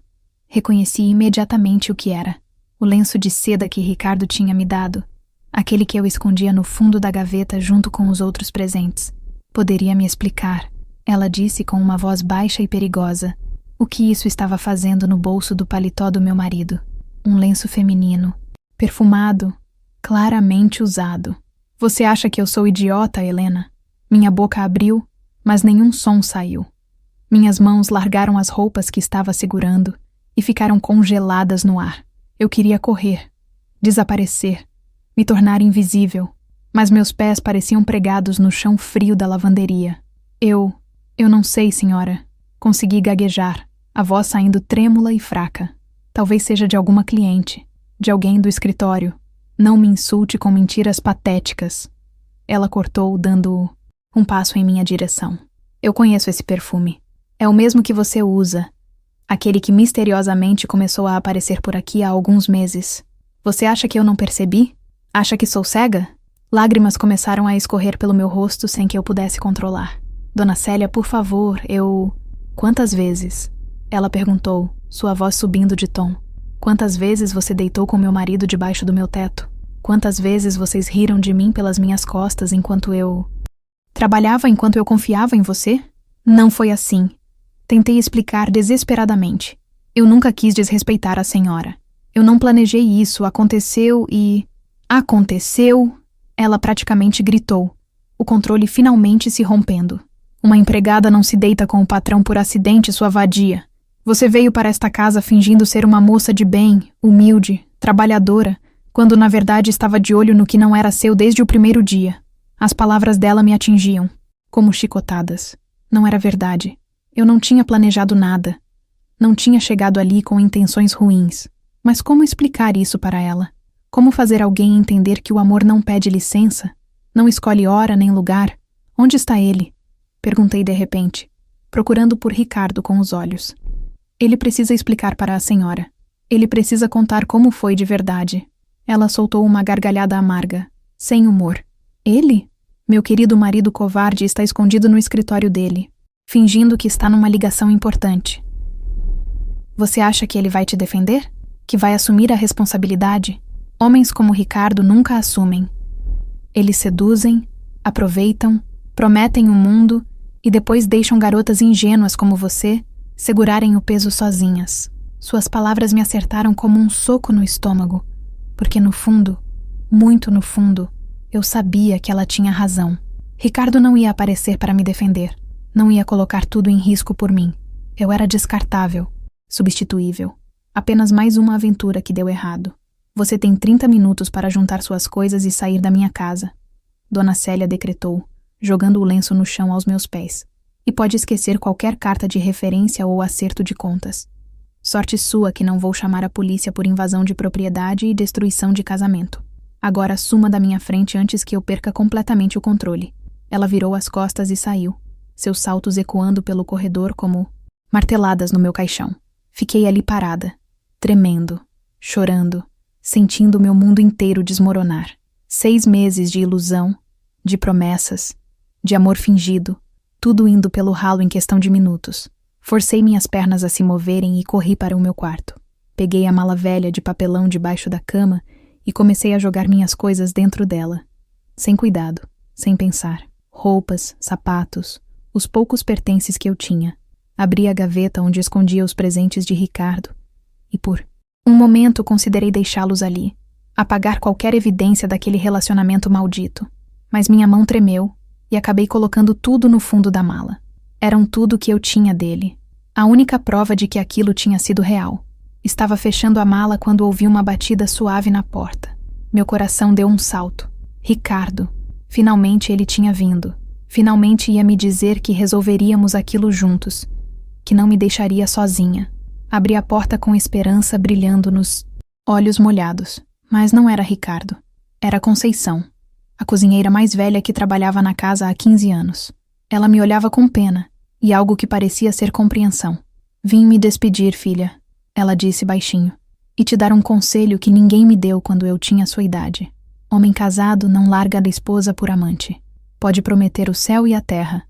reconheci imediatamente o que era. O lenço de seda que Ricardo tinha me dado, aquele que eu escondia no fundo da gaveta junto com os outros presentes. Poderia me explicar, ela disse com uma voz baixa e perigosa, o que isso estava fazendo no bolso do paletó do meu marido. Um lenço feminino, perfumado, claramente usado. Você acha que eu sou idiota, Helena? Minha boca abriu, mas nenhum som saiu. Minhas mãos largaram as roupas que estava segurando e ficaram congeladas no ar. Eu queria correr, desaparecer, me tornar invisível, mas meus pés pareciam pregados no chão frio da lavanderia. Eu não sei, senhora. Consegui gaguejar, a voz saindo trêmula e fraca. Talvez seja de alguma cliente, de alguém do escritório. Não me insulte com mentiras patéticas. Ela cortou, dando um passo em minha direção. Eu conheço esse perfume. É o mesmo que você usa. Aquele que misteriosamente começou a aparecer por aqui há alguns meses. Você acha que eu não percebi? Acha que sou cega? Lágrimas começaram a escorrer pelo meu rosto sem que eu pudesse controlar. Dona Célia, por favor, Quantas vezes? Ela perguntou, sua voz subindo de tom. Quantas vezes você deitou com meu marido debaixo do meu teto? Quantas vezes vocês riram de mim pelas minhas costas enquanto eu... Trabalhava enquanto eu confiava em você? Não foi assim. Tentei explicar desesperadamente. Eu nunca quis desrespeitar a senhora. Eu não planejei isso, aconteceu e... Aconteceu! Ela praticamente gritou, o controle finalmente se rompendo. Uma empregada não se deita com o patrão por acidente, sua vadia. Você veio para esta casa fingindo ser uma moça de bem, humilde, trabalhadora, quando na verdade estava de olho no que não era seu desde o primeiro dia. As palavras dela me atingiam, como chicotadas. Não era verdade. Eu não tinha planejado nada. Não tinha chegado ali com intenções ruins. Mas como explicar isso para ela? Como fazer alguém entender que o amor não pede licença? Não escolhe hora nem lugar? Onde está ele? Perguntei de repente, procurando por Ricardo com os olhos. Ele precisa explicar para a senhora. Ele precisa contar como foi de verdade. Ela soltou uma gargalhada amarga, sem humor. Ele? Meu querido marido covarde está escondido no escritório dele, fingindo que está numa ligação importante. Você acha que ele vai te defender? Que vai assumir a responsabilidade? Homens como Ricardo nunca assumem. Eles seduzem, aproveitam, prometem o mundo e depois deixam garotas ingênuas como você segurarem o peso sozinhas. Suas palavras me acertaram como um soco no estômago, porque no fundo, muito no fundo, eu sabia que ela tinha razão. Ricardo não ia aparecer para me defender, não ia colocar tudo em risco por mim. Eu era descartável, substituível. Apenas mais uma aventura que deu errado. Você tem 30 minutos para juntar suas coisas e sair da minha casa. Dona Célia decretou, jogando o lenço no chão aos meus pés. E pode esquecer qualquer carta de referência ou acerto de contas. Sorte sua que não vou chamar a polícia por invasão de propriedade e destruição de casamento. Agora suma da minha frente antes que eu perca completamente o controle. Ela virou as costas e saiu, seus saltos ecoando pelo corredor como marteladas no meu caixão. Fiquei ali parada, tremendo, chorando, sentindo meu mundo inteiro desmoronar. 6 meses de ilusão, de promessas, de amor fingido, tudo indo pelo ralo em questão de minutos. Forcei minhas pernas a se moverem e corri para o meu quarto. Peguei a mala velha de papelão debaixo da cama e comecei a jogar minhas coisas dentro dela. Sem cuidado, sem pensar. Roupas, sapatos, os poucos pertences que eu tinha. Abri a gaveta onde escondia os presentes de Ricardo e por um momento considerei deixá-los ali, apagar qualquer evidência daquele relacionamento maldito. Mas minha mão tremeu e acabei colocando tudo no fundo da mala. Eram tudo que eu tinha dele. A única prova de que aquilo tinha sido real. Estava fechando a mala quando ouvi uma batida suave na porta. Meu coração deu um salto. Ricardo. Finalmente ele tinha vindo. Finalmente ia me dizer que resolveríamos aquilo juntos. Que não me deixaria sozinha. Abri a porta com esperança brilhando nos olhos molhados. Mas não era Ricardo. Era Conceição. A cozinheira mais velha que trabalhava na casa há 15 anos. Ela me olhava com pena, e algo que parecia ser compreensão. Vim me despedir, filha, ela disse baixinho, e te dar um conselho que ninguém me deu quando eu tinha sua idade. Homem casado não larga da esposa por amante. Pode prometer o céu e a terra.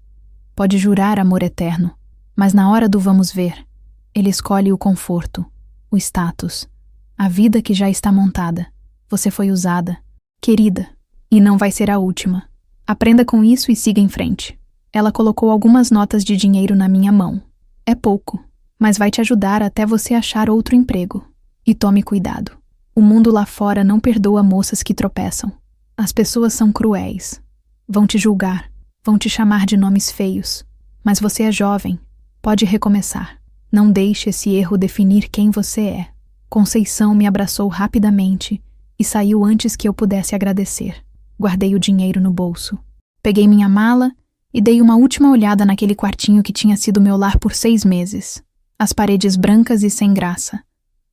Pode jurar amor eterno. Mas na hora do vamos ver, ele escolhe o conforto, o status, a vida que já está montada. Você foi usada, querida. E não vai ser a última. Aprenda com isso e siga em frente. Ela colocou algumas notas de dinheiro na minha mão. É pouco, mas vai te ajudar até você achar outro emprego. E tome cuidado. O mundo lá fora não perdoa moças que tropeçam. As pessoas são cruéis. Vão te julgar, vão te chamar de nomes feios. Mas você é jovem, pode recomeçar. Não deixe esse erro definir quem você é. Conceição me abraçou rapidamente e saiu antes que eu pudesse agradecer. Guardei o dinheiro no bolso. Peguei minha mala e dei uma última olhada naquele quartinho que tinha sido meu lar por 6 meses. As paredes brancas e sem graça.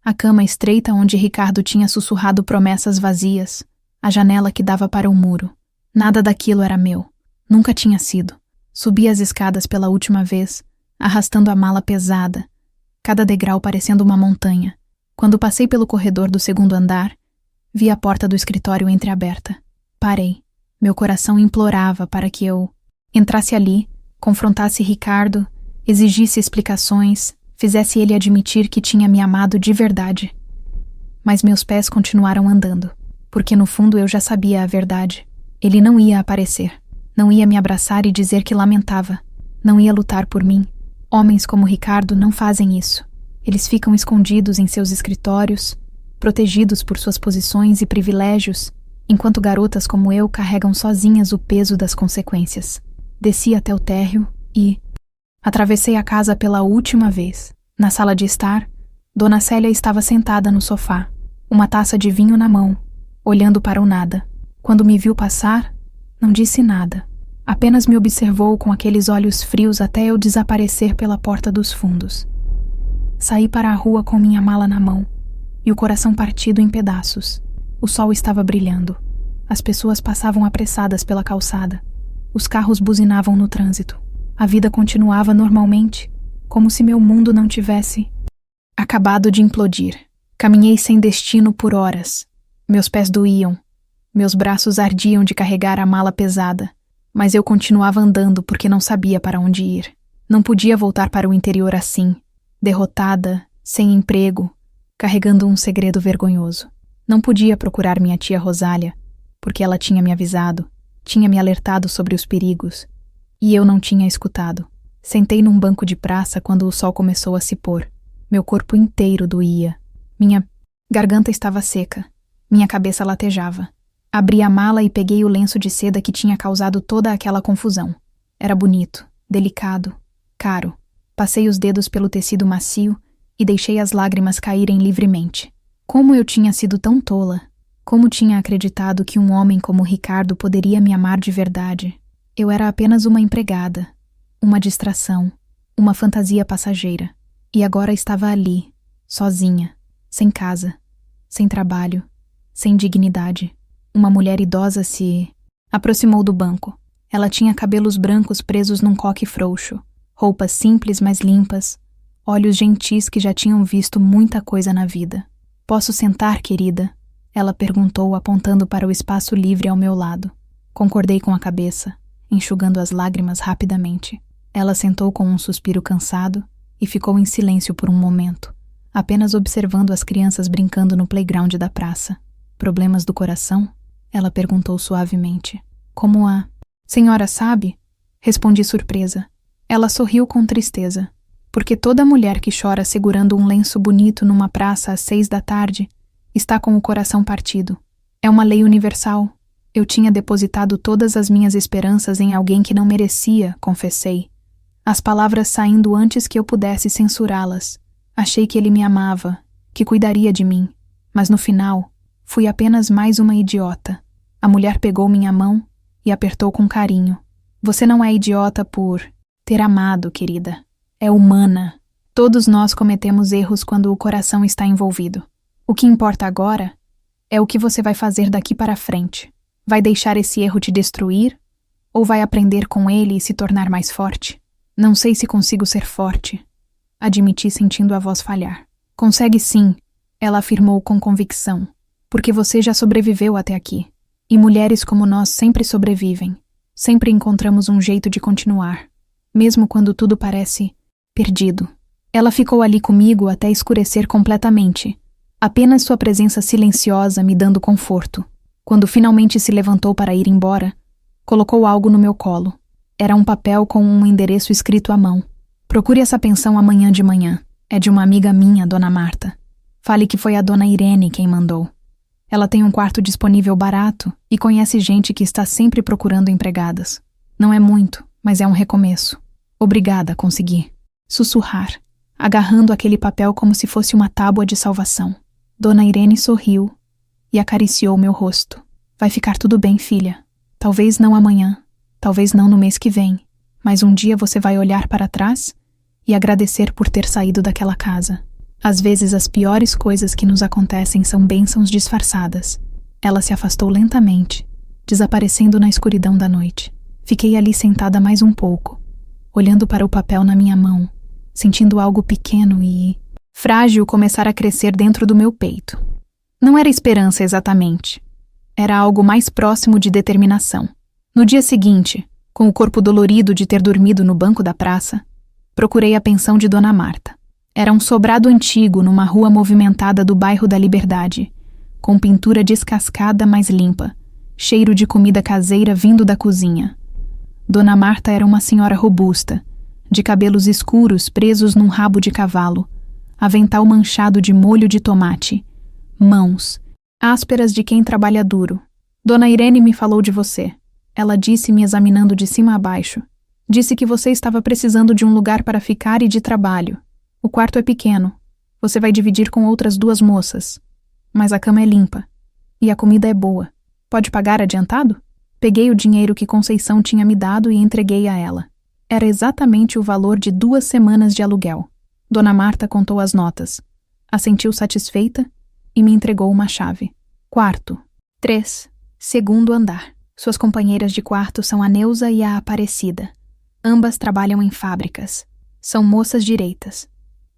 A cama estreita onde Ricardo tinha sussurrado promessas vazias. A janela que dava para o muro. Nada daquilo era meu. Nunca tinha sido. Subi as escadas pela última vez, arrastando a mala pesada, cada degrau parecendo uma montanha. Quando passei pelo corredor do 2º andar, vi a porta do escritório entreaberta. Parei. Meu coração implorava para que eu entrasse ali, confrontasse Ricardo, exigisse explicações, fizesse ele admitir que tinha me amado de verdade. Mas meus pés continuaram andando, porque no fundo eu já sabia a verdade. Ele não ia aparecer, não ia me abraçar e dizer que lamentava, não ia lutar por mim. Homens como Ricardo não fazem isso. Eles ficam escondidos em seus escritórios, protegidos por suas posições e privilégios, enquanto garotas como eu carregam sozinhas o peso das consequências. Desci até o térreo e atravessei a casa pela última vez. Na sala de estar, Dona Célia estava sentada no sofá, uma taça de vinho na mão, olhando para o nada. Quando me viu passar, não disse nada. Apenas me observou com aqueles olhos frios até eu desaparecer pela porta dos fundos. Saí para a rua com minha mala na mão e o coração partido em pedaços. O sol estava brilhando. As pessoas passavam apressadas pela calçada. Os carros buzinavam no trânsito. A vida continuava normalmente, como se meu mundo não tivesse acabado de implodir. Caminhei sem destino por horas. Meus pés doíam. Meus braços ardiam de carregar a mala pesada. Mas eu continuava andando porque não sabia para onde ir. Não podia voltar para o interior assim, derrotada, sem emprego, carregando um segredo vergonhoso. Não podia procurar minha tia Rosália, porque ela tinha me avisado, tinha me alertado sobre os perigos, e eu não tinha escutado. Sentei num banco de praça quando o sol começou a se pôr. Meu corpo inteiro doía. Minha garganta estava seca. Minha cabeça latejava. Abri a mala e peguei o lenço de seda que tinha causado toda aquela confusão. Era bonito, delicado, caro. Passei os dedos pelo tecido macio e deixei as lágrimas caírem livremente. Como eu tinha sido tão tola? Como tinha acreditado que um homem como Ricardo poderia me amar de verdade? Eu era apenas uma empregada, uma distração, uma fantasia passageira. E agora estava ali, sozinha, sem casa, sem trabalho, sem dignidade. Uma mulher idosa se aproximou do banco. Ela tinha cabelos brancos presos num coque frouxo, roupas simples mas limpas, olhos gentis que já tinham visto muita coisa na vida. "Posso sentar, querida?" ela perguntou, apontando para o espaço livre ao meu lado. Concordei com a cabeça, enxugando as lágrimas rapidamente. Ela sentou com um suspiro cansado e ficou em silêncio por um momento, apenas observando as crianças brincando no playground da praça. "Problemas do coração?" ela perguntou suavemente. "Como a senhora sabe?" Respondi surpresa. Ela sorriu com tristeza, porque toda mulher que chora segurando um lenço bonito numa praça às 6 da tarde está com o coração partido. É uma lei universal. Eu tinha depositado todas as minhas esperanças em alguém que não merecia, confessei. As palavras saindo antes que eu pudesse censurá-las. Achei que ele me amava, que cuidaria de mim, mas no final fui apenas mais uma idiota. A mulher pegou minha mão e apertou com carinho. "Você não é idiota por ter amado, querida. É humana. Todos nós cometemos erros quando o coração está envolvido. O que importa agora é o que você vai fazer daqui para frente. Vai deixar esse erro te destruir ou vai aprender com ele e se tornar mais forte?" "Não sei se consigo ser forte", admiti sentindo a voz falhar. "Consegue sim", ela afirmou com convicção, "porque você já sobreviveu até aqui. E mulheres como nós sempre sobrevivem. Sempre encontramos um jeito de continuar, mesmo quando tudo parece perdido." Ela ficou ali comigo até escurecer completamente, apenas sua presença silenciosa me dando conforto. Quando finalmente se levantou para ir embora, colocou algo no meu colo. Era um papel com um endereço escrito à mão. "Procure essa pensão amanhã de manhã. É de uma amiga minha, Dona Marta. Fale que foi a Dona Irene quem mandou." Ela tem um quarto disponível barato e conhece gente que está sempre procurando empregadas. Não é muito, mas é um recomeço. Obrigada, consegui. Sussurrar, agarrando aquele papel como se fosse uma tábua de salvação. Dona Irene sorriu e acariciou meu rosto. Vai ficar tudo bem, filha. Talvez não amanhã, talvez não no mês que vem, mas um dia você vai olhar para trás e agradecer por ter saído daquela casa. Às vezes as piores coisas que nos acontecem são bênçãos disfarçadas. Ela se afastou lentamente, desaparecendo na escuridão da noite. Fiquei ali sentada mais um pouco, olhando para o papel na minha mão, sentindo algo pequeno e frágil começar a crescer dentro do meu peito. Não era esperança exatamente. Era algo mais próximo de determinação. No dia seguinte, com o corpo dolorido de ter dormido no banco da praça, procurei a pensão de Dona Marta. Era um sobrado antigo numa rua movimentada do bairro da Liberdade, com pintura descascada mas limpa, cheiro de comida caseira vindo da cozinha. Dona Marta era uma senhora robusta, de cabelos escuros presos num rabo de cavalo, avental manchado de molho de tomate, mãos, ásperas de quem trabalha duro. Dona Irene me falou de você. Ela disse, me examinando de cima a baixo. Disse que você estava precisando de um lugar para ficar e de trabalho. O quarto é pequeno. Você vai dividir com outras 2 moças. Mas a cama é limpa. E a comida é boa. Pode pagar adiantado? Peguei o dinheiro que Conceição tinha me dado e entreguei a ela. Era exatamente o valor de 2 semanas de aluguel. Dona Marta contou as notas. Assentiu satisfeita e me entregou uma chave. Quarto. 3. Segundo andar. Suas companheiras de quarto são a Neuza e a Aparecida. Ambas trabalham em fábricas. São moças direitas.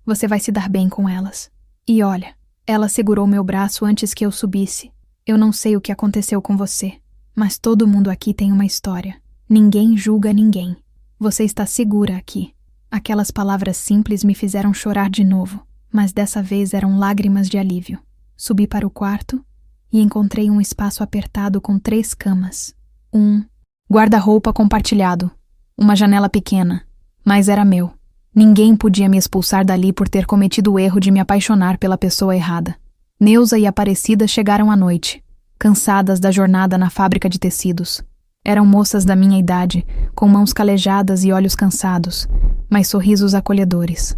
Você vai se dar bem com elas. E olha, ela segurou meu braço antes que eu subisse. Eu não sei o que aconteceu com você, mas todo mundo aqui tem uma história. Ninguém julga ninguém. Você está segura aqui. Aquelas palavras simples me fizeram chorar de novo, mas dessa vez eram lágrimas de alívio. Subi para o quarto e encontrei um espaço apertado com 3 camas. Um guarda-roupa compartilhado. Uma janela pequena, mas era meu. Ninguém podia me expulsar dali por ter cometido o erro de me apaixonar pela pessoa errada. Neuza e Aparecida chegaram à noite, cansadas da jornada na fábrica de tecidos. Eram moças da minha idade, com mãos calejadas e olhos cansados, mas sorrisos acolhedores.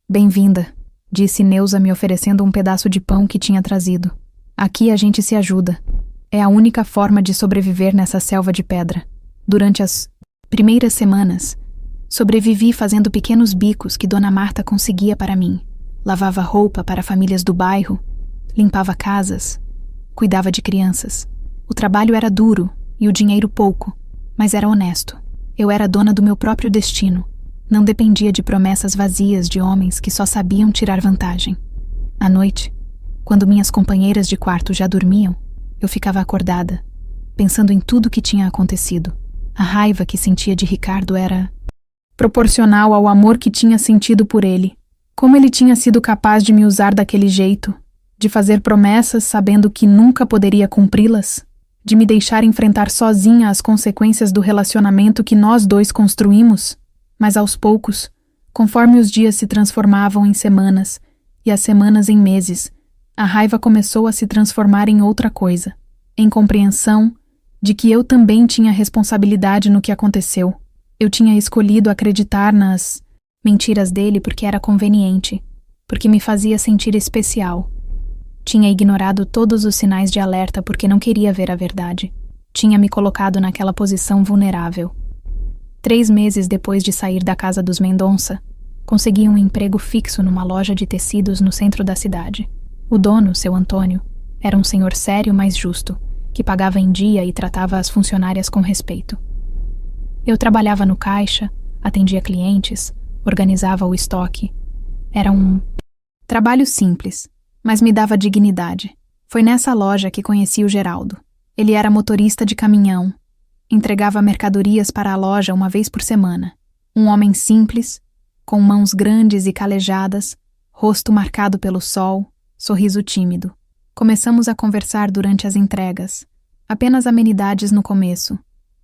Bem-vinda, disse Neuza me oferecendo um pedaço de pão que tinha trazido. Aqui a gente se ajuda. É a única forma de sobreviver nessa selva de pedra. Durante as primeiras semanas, sobrevivi fazendo pequenos bicos que Dona Marta conseguia para mim. Lavava roupa para famílias do bairro, limpava casas, cuidava de crianças. O trabalho era duro e o dinheiro pouco, mas era honesto. Eu era dona do meu próprio destino. Não dependia de promessas vazias de homens que só sabiam tirar vantagem. À noite, quando minhas companheiras de quarto já dormiam, eu ficava acordada, pensando em tudo que tinha acontecido. A raiva que sentia de Ricardo era proporcional ao amor que tinha sentido por ele. Como ele tinha sido capaz de me usar daquele jeito, de fazer promessas sabendo que nunca poderia cumpri-las, de me deixar enfrentar sozinha as consequências do relacionamento que nós 2 construímos. Mas aos poucos, conforme os dias se transformavam em semanas e as semanas em meses, a raiva começou a se transformar em outra coisa, em compreensão de que eu também tinha responsabilidade no que aconteceu. Eu tinha escolhido acreditar nas mentiras dele porque era conveniente, porque me fazia sentir especial. Tinha ignorado todos os sinais de alerta porque não queria ver a verdade. Tinha me colocado naquela posição vulnerável. 3 meses depois de sair da casa dos Mendonça, consegui um emprego fixo numa loja de tecidos no centro da cidade. O dono, seu Antônio, era um senhor sério, mas justo, que pagava em dia e tratava as funcionárias com respeito. Eu trabalhava no caixa, atendia clientes, organizava o estoque. Era um trabalho simples, mas me dava dignidade. Foi nessa loja que conheci o Geraldo. Ele era motorista de caminhão. Entregava mercadorias para a loja uma vez por semana. Um homem simples, com mãos grandes e calejadas, rosto marcado pelo sol, sorriso tímido. Começamos a conversar durante as entregas. Apenas amenidades no começo.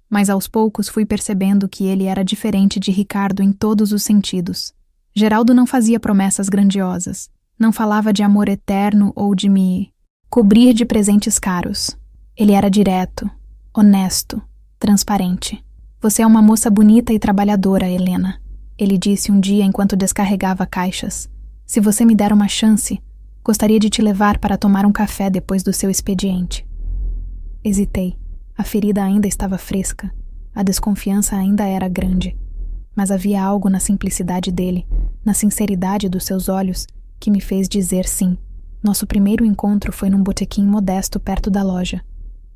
Mas aos poucos fui percebendo que ele era diferente de Ricardo em todos os sentidos. Geraldo não fazia promessas grandiosas. Não falava de amor eterno ou de me cobrir de presentes caros. Ele era direto, honesto, transparente. Você é uma moça bonita e trabalhadora, Helena, ele disse um dia enquanto descarregava caixas. Se você me der uma chance, gostaria de te levar para tomar um café depois do seu expediente. Hesitei. A ferida ainda estava fresca. A desconfiança ainda era grande. Mas havia algo na simplicidade dele, na sinceridade dos seus olhos, que me fez dizer sim. Nosso primeiro encontro foi num botequim modesto perto da loja.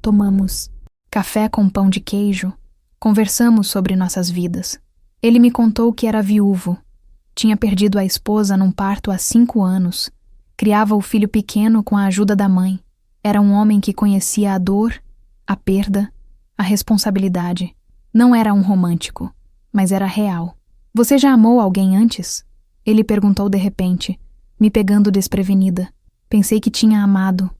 Tomamos café com pão de queijo. Conversamos sobre nossas vidas. Ele me contou que era viúvo. Tinha perdido a esposa num parto há 5 anos. Criava o filho pequeno com a ajuda da mãe. Era um homem que conhecia a dor, a perda, a responsabilidade. Não era um romântico, mas era real. Você já amou alguém antes? Ele perguntou de repente, me pegando desprevenida. Pensei que tinha amado.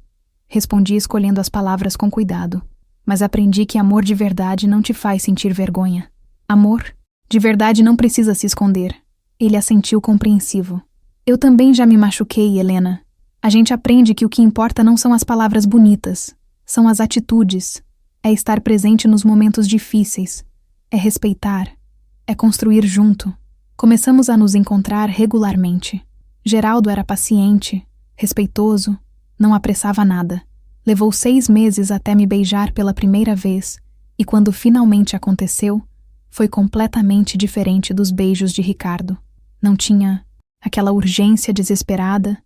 Respondi escolhendo as palavras com cuidado. Mas aprendi que amor de verdade não te faz sentir vergonha. Amor de verdade não precisa se esconder. Ele assentiu compreensivo. Eu também já me machuquei, Helena. A gente aprende que o que importa não são as palavras bonitas, são as atitudes. É estar presente nos momentos difíceis. É respeitar. É construir junto. Começamos a nos encontrar regularmente. Geraldo era paciente, respeitoso, não apressava nada. Levou 6 meses até me beijar pela primeira vez, e quando finalmente aconteceu, foi completamente diferente dos beijos de Ricardo. Não tinha aquela urgência desesperada,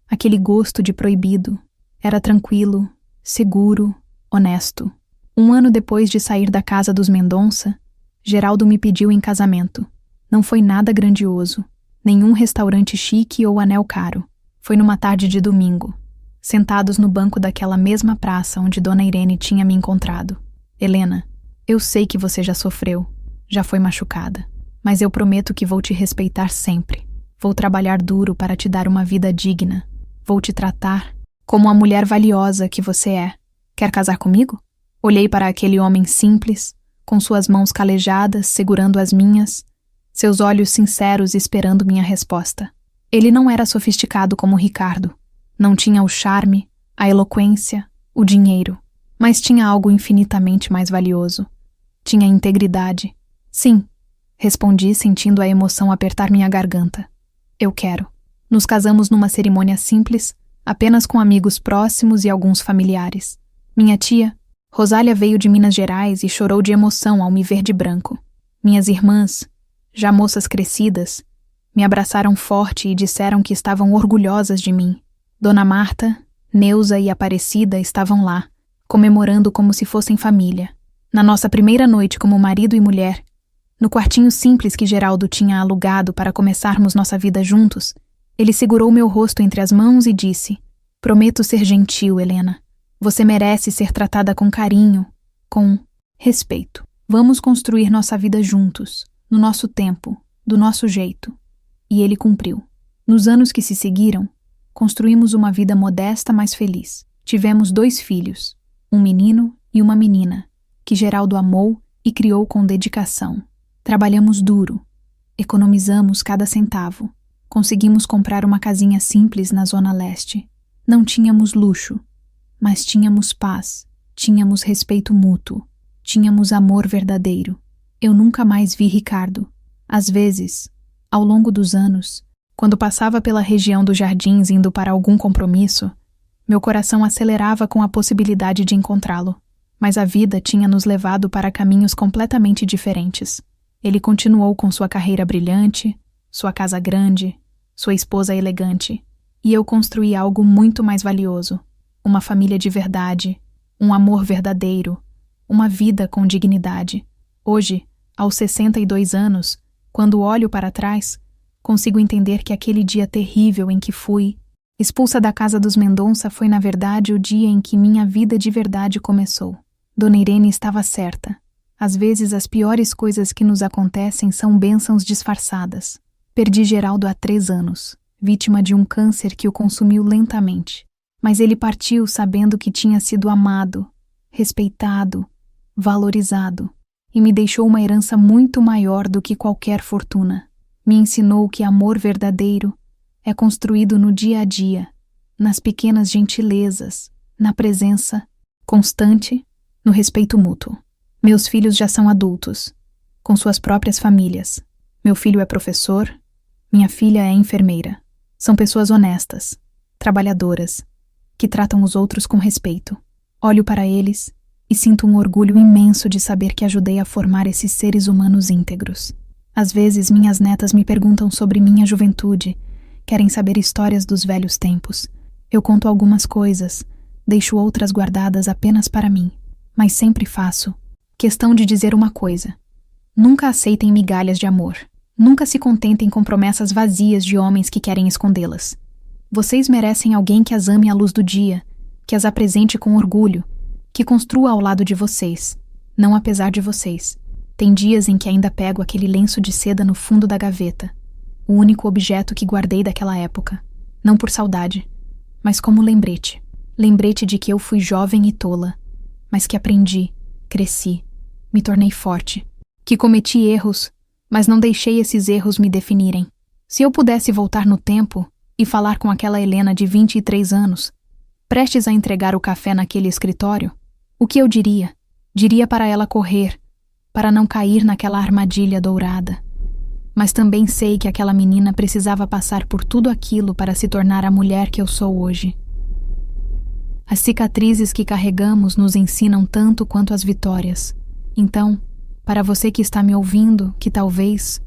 aquele gosto de proibido. Era tranquilo, seguro, honesto. 1 ano depois de sair da casa dos Mendonça, Geraldo me pediu em casamento. Não foi nada grandioso, nenhum restaurante chique ou anel caro. Foi numa tarde de domingo, sentados no banco daquela mesma praça onde Dona Irene tinha me encontrado. Helena, eu sei que você já sofreu, já foi machucada, mas eu prometo que vou te respeitar sempre. Vou trabalhar duro para te dar uma vida digna. Vou te tratar como a mulher valiosa que você é. Quer casar comigo? Olhei para aquele homem simples, com suas mãos calejadas, segurando as minhas, seus olhos sinceros esperando minha resposta. Ele não era sofisticado como Ricardo. Não tinha o charme, a eloquência, o dinheiro, mas tinha algo infinitamente mais valioso. Tinha integridade. Sim, respondi sentindo a emoção apertar minha garganta. Eu quero. Nos casamos numa cerimônia simples, apenas com amigos próximos e alguns familiares. Minha tia, Rosália, veio de Minas Gerais e chorou de emoção ao me ver de branco. Minhas irmãs, já moças crescidas, me abraçaram forte e disseram que estavam orgulhosas de mim. Dona Marta, Neuza e Aparecida estavam lá, comemorando como se fossem família. Na nossa primeira noite como marido e mulher, no quartinho simples que Geraldo tinha alugado para começarmos nossa vida juntos, ele segurou meu rosto entre as mãos e disse: prometo ser gentil, Helena. Você merece ser tratada com carinho, com respeito. Vamos construir nossa vida juntos, no nosso tempo, do nosso jeito. E ele cumpriu. Nos anos que se seguiram, construímos uma vida modesta, mas feliz. Tivemos 2 filhos, um menino e uma menina, que Geraldo amou e criou com dedicação. Trabalhamos duro, economizamos cada centavo. Conseguimos comprar uma casinha simples na Zona Leste. Não tínhamos luxo, mas tínhamos paz, tínhamos respeito mútuo, tínhamos amor verdadeiro. Eu nunca mais vi Ricardo. Às vezes, ao longo dos anos, quando passava pela região dos Jardins indo para algum compromisso, meu coração acelerava com a possibilidade de encontrá-lo. Mas a vida tinha nos levado para caminhos completamente diferentes. Ele continuou com sua carreira brilhante, sua casa grande, sua esposa elegante, e eu construí algo muito mais valioso, uma família de verdade, um amor verdadeiro, uma vida com dignidade. Hoje, aos 62 anos, quando olho para trás, consigo entender que aquele dia terrível em que fui expulsa da casa dos Mendonça foi, na verdade, o dia em que minha vida de verdade começou. Dona Irene estava certa. Às vezes, as piores coisas que nos acontecem são bênçãos disfarçadas. Perdi Geraldo há 3 anos, vítima de um câncer que o consumiu lentamente. Mas ele partiu sabendo que tinha sido amado, respeitado, valorizado, e me deixou uma herança muito maior do que qualquer fortuna. Me ensinou que amor verdadeiro é construído no dia a dia, nas pequenas gentilezas, na presença constante, no respeito mútuo. Meus filhos já são adultos, com suas próprias famílias. Meu filho é professor, minha filha é enfermeira. São pessoas honestas, trabalhadoras, que tratam os outros com respeito. Olho para eles e sinto um orgulho imenso de saber que ajudei a formar esses seres humanos íntegros. Às vezes, minhas netas me perguntam sobre minha juventude, querem saber histórias dos velhos tempos. Eu conto algumas coisas, deixo outras guardadas apenas para mim, mas sempre faço questão de dizer uma coisa: nunca aceitem migalhas de amor. Nunca se contentem com promessas vazias de homens que querem escondê-las. Vocês merecem alguém que as ame à luz do dia, que as apresente com orgulho, que construa ao lado de vocês, não apesar de vocês. Tem dias em que ainda pego aquele lenço de seda no fundo da gaveta, o único objeto que guardei daquela época, não por saudade, mas como lembrete. Lembrete de que eu fui jovem e tola, mas que aprendi, cresci, me tornei forte, que cometi erros, mas não deixei esses erros me definirem. Se eu pudesse voltar no tempo e falar com aquela Helena de 23 anos, prestes a entregar o café naquele escritório, o que eu diria? Diria para ela correr, para não cair naquela armadilha dourada. Mas também sei que aquela menina precisava passar por tudo aquilo para se tornar a mulher que eu sou hoje. As cicatrizes que carregamos nos ensinam tanto quanto as vitórias. Então, para você que está me ouvindo, que talvez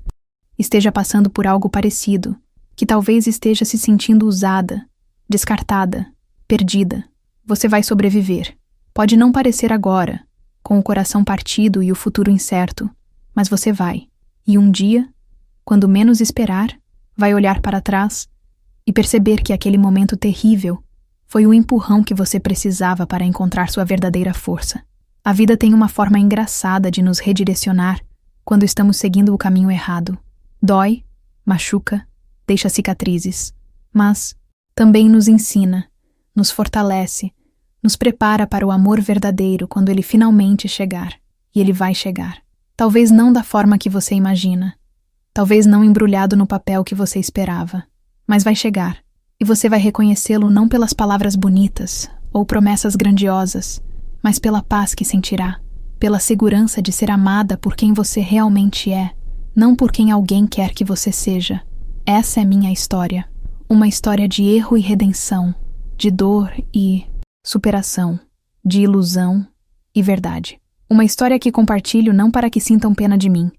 esteja passando por algo parecido, que talvez esteja se sentindo usada, descartada, perdida, você vai sobreviver. Pode não parecer agora, com o coração partido e o futuro incerto, mas você vai. E um dia, quando menos esperar, vai olhar para trás e perceber que aquele momento terrível foi o empurrão que você precisava para encontrar sua verdadeira força. A vida tem uma forma engraçada de nos redirecionar quando estamos seguindo o caminho errado. Dói, machuca, deixa cicatrizes, mas também nos ensina, nos fortalece, nos prepara para o amor verdadeiro quando ele finalmente chegar. E ele vai chegar. Talvez não da forma que você imagina, talvez não embrulhado no papel que você esperava, mas vai chegar, e você vai reconhecê-lo não pelas palavras bonitas ou promessas grandiosas, mas pela paz que sentirá, pela segurança de ser amada por quem você realmente é, não por quem alguém quer que você seja. Essa é minha história. Uma história de erro e redenção, de dor e superação, de ilusão e verdade. Uma história que compartilho não para que sintam pena de mim,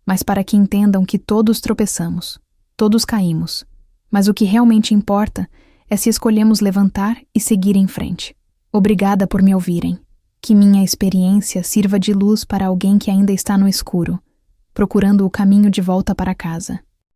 mas para que entendam que todos tropeçamos, todos caímos, mas o que realmente importa é se escolhemos levantar e seguir em frente. Obrigada por me ouvirem. Que minha experiência sirva de luz para alguém que ainda está no escuro, procurando o caminho de volta para casa.